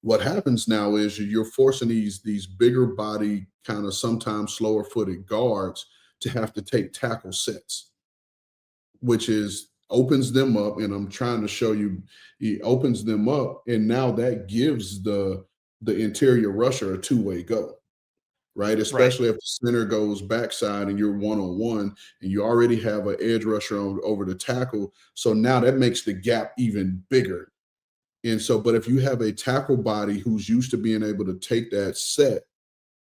What happens now is you're forcing these bigger body, kind of sometimes slower footed guards to have to take tackle sets, which opens them up. And I'm trying to show you, he opens them up. And now that gives the interior rusher a 2-way go, right? Especially if the center goes backside and you're 1-on-1 and you already have an edge rusher over the tackle. So now that makes the gap even bigger. And so, but if you have a tackle body who's used to being able to take that set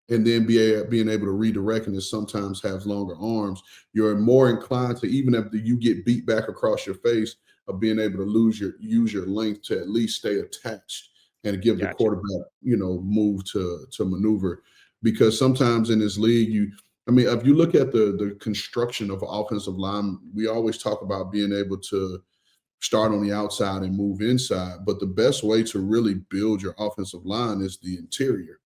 and then being able to redirect, and it sometimes has longer arms, you're more inclined to, even if you get beat back across your face, of being able to use your length to at least stay attached and give the quarterback, move to maneuver. Because sometimes in this league, if you look at the construction of offensive line, we always talk about being able to start on the outside and move inside. But the best way to really build your offensive line is the interior,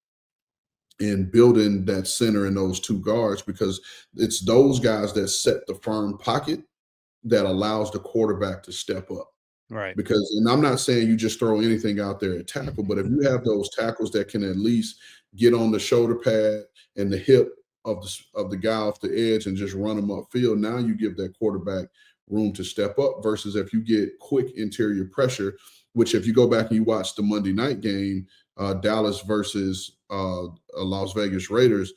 and building that center and those 2 guards, because it's those guys that set the firm pocket that allows the quarterback to step up. Right. Because, and I'm not saying you just throw anything out there at tackle, but if you have those tackles that can at least get on the shoulder pad and the hip of the guy off the edge and just run them upfield, now you give that quarterback room to step up versus if you get quick interior pressure, which if you go back and you watch the Monday night game, Dallas versus Las Vegas Raiders,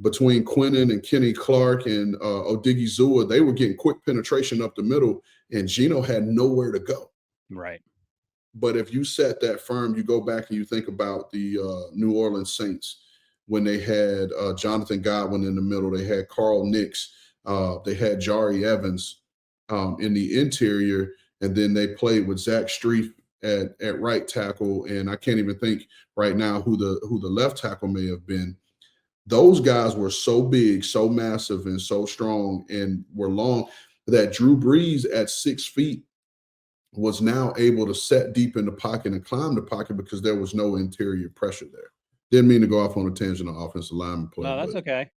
between Quinnen and Kenny Clark and Odigizua, they were getting quick penetration up the middle, and Geno had nowhere to go. Right. But if you set that firm, you go back and you think about the New Orleans Saints when they had Jonathan Godwin in the middle, they had Carl Nix, they had Jari Evans in the interior, and then they played with Zach Strief at right tackle, and I can't even think right now who the left tackle may have been. Those guys were so big, so massive, and so strong, and were long that Drew Brees at 6 feet was now able to set deep in the pocket and climb the pocket because there was no interior pressure there. Didn't mean to go off on a tangent on offensive lineman play. No, that's okay.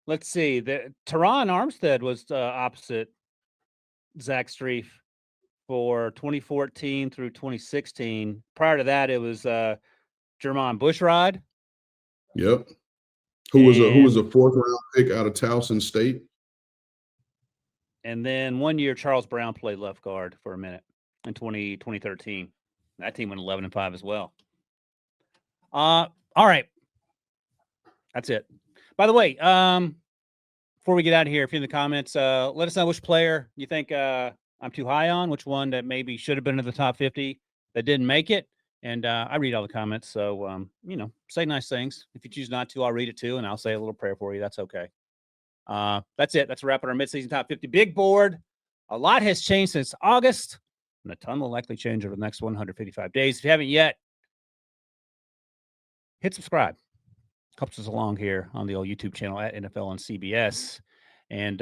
Let's see. The Teron Armstead was opposite Zach Strief for 2014 through 2016. Prior to that, it was Jermon Bushrod. Yep. Who was a fourth round pick out of Towson State. And then 1 year, Charles Brown played left guard for a minute in 2013. That team went 11-5 as well. All right. That's it. By the way, before we get out of here, if you're in the comments, let us know which player you think I'm too high on, which one that maybe should have been in the top 50 that didn't make it. And I read all the comments. So, say nice things. If you choose not to, I'll read it too, and I'll say a little prayer for you. That's okay. That's it. That's a wrap on our midseason top 50 big board. A lot has changed since August, and a ton will likely change over the next 155 days. If you haven't yet, hit subscribe. Helps us along here on the old YouTube channel at NFL on CBS. And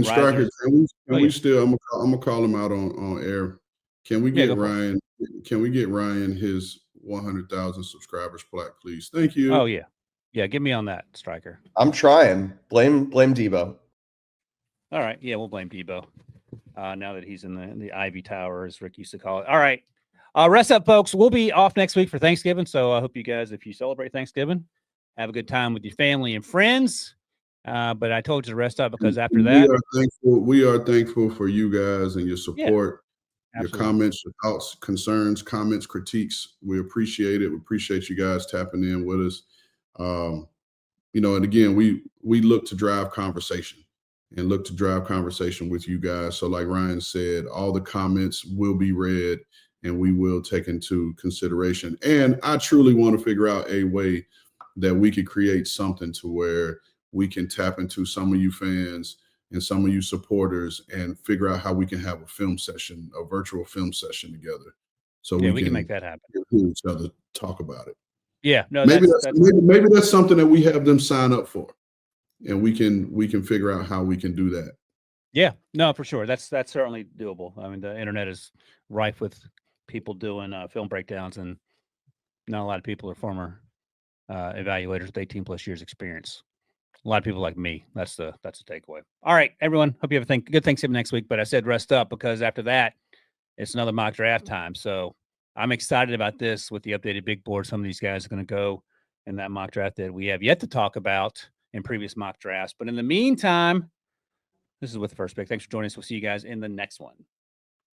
Striker, can we still? I'm gonna call him out on air. Can we get Ryan? Can we get Ryan his 100,000 subscribers plaque, please? Thank you. Oh yeah. Yeah, get me on that, Striker. I'm trying. Blame Debo. All right. Yeah, we'll blame Debo. Now that he's in the Ivy Tower, as Rick used to call it. All right. Rest up, folks. We'll be off next week for Thanksgiving. So I hope you guys, if you celebrate Thanksgiving, have a good time with your family and friends. But I told you to rest up because after that, we are thankful for you guys and your support, your comments, your thoughts, concerns, comments, critiques. We appreciate it. We appreciate you guys tapping in with us. And again, we look to drive conversation with you guys. So like Ryan said, all the comments will be read and we will take into consideration. And I truly want to figure out a way that we could create something to where we can tap into some of you fans and some of you supporters and figure out how we can have a virtual film session together. So we can make that happen. Hear each other talk about it. Yeah, no, maybe that's something that we have them sign up for, and we can figure out how we can do that. Yeah, no, for sure. That's certainly doable. I mean, the internet is rife with people doing film breakdowns, and not a lot of people are former evaluators with 18+ years experience. A lot of people like me. That's the takeaway. All right, everyone. Hope you have a good Thanksgiving next week. But I said rest up because after that, it's another mock draft time. So I'm excited about this with the updated big board. Some of these guys are going to go in that mock draft that we have yet to talk about in previous mock drafts. But in the meantime, this is with the first pick. Thanks for joining us. We'll see you guys in the next one.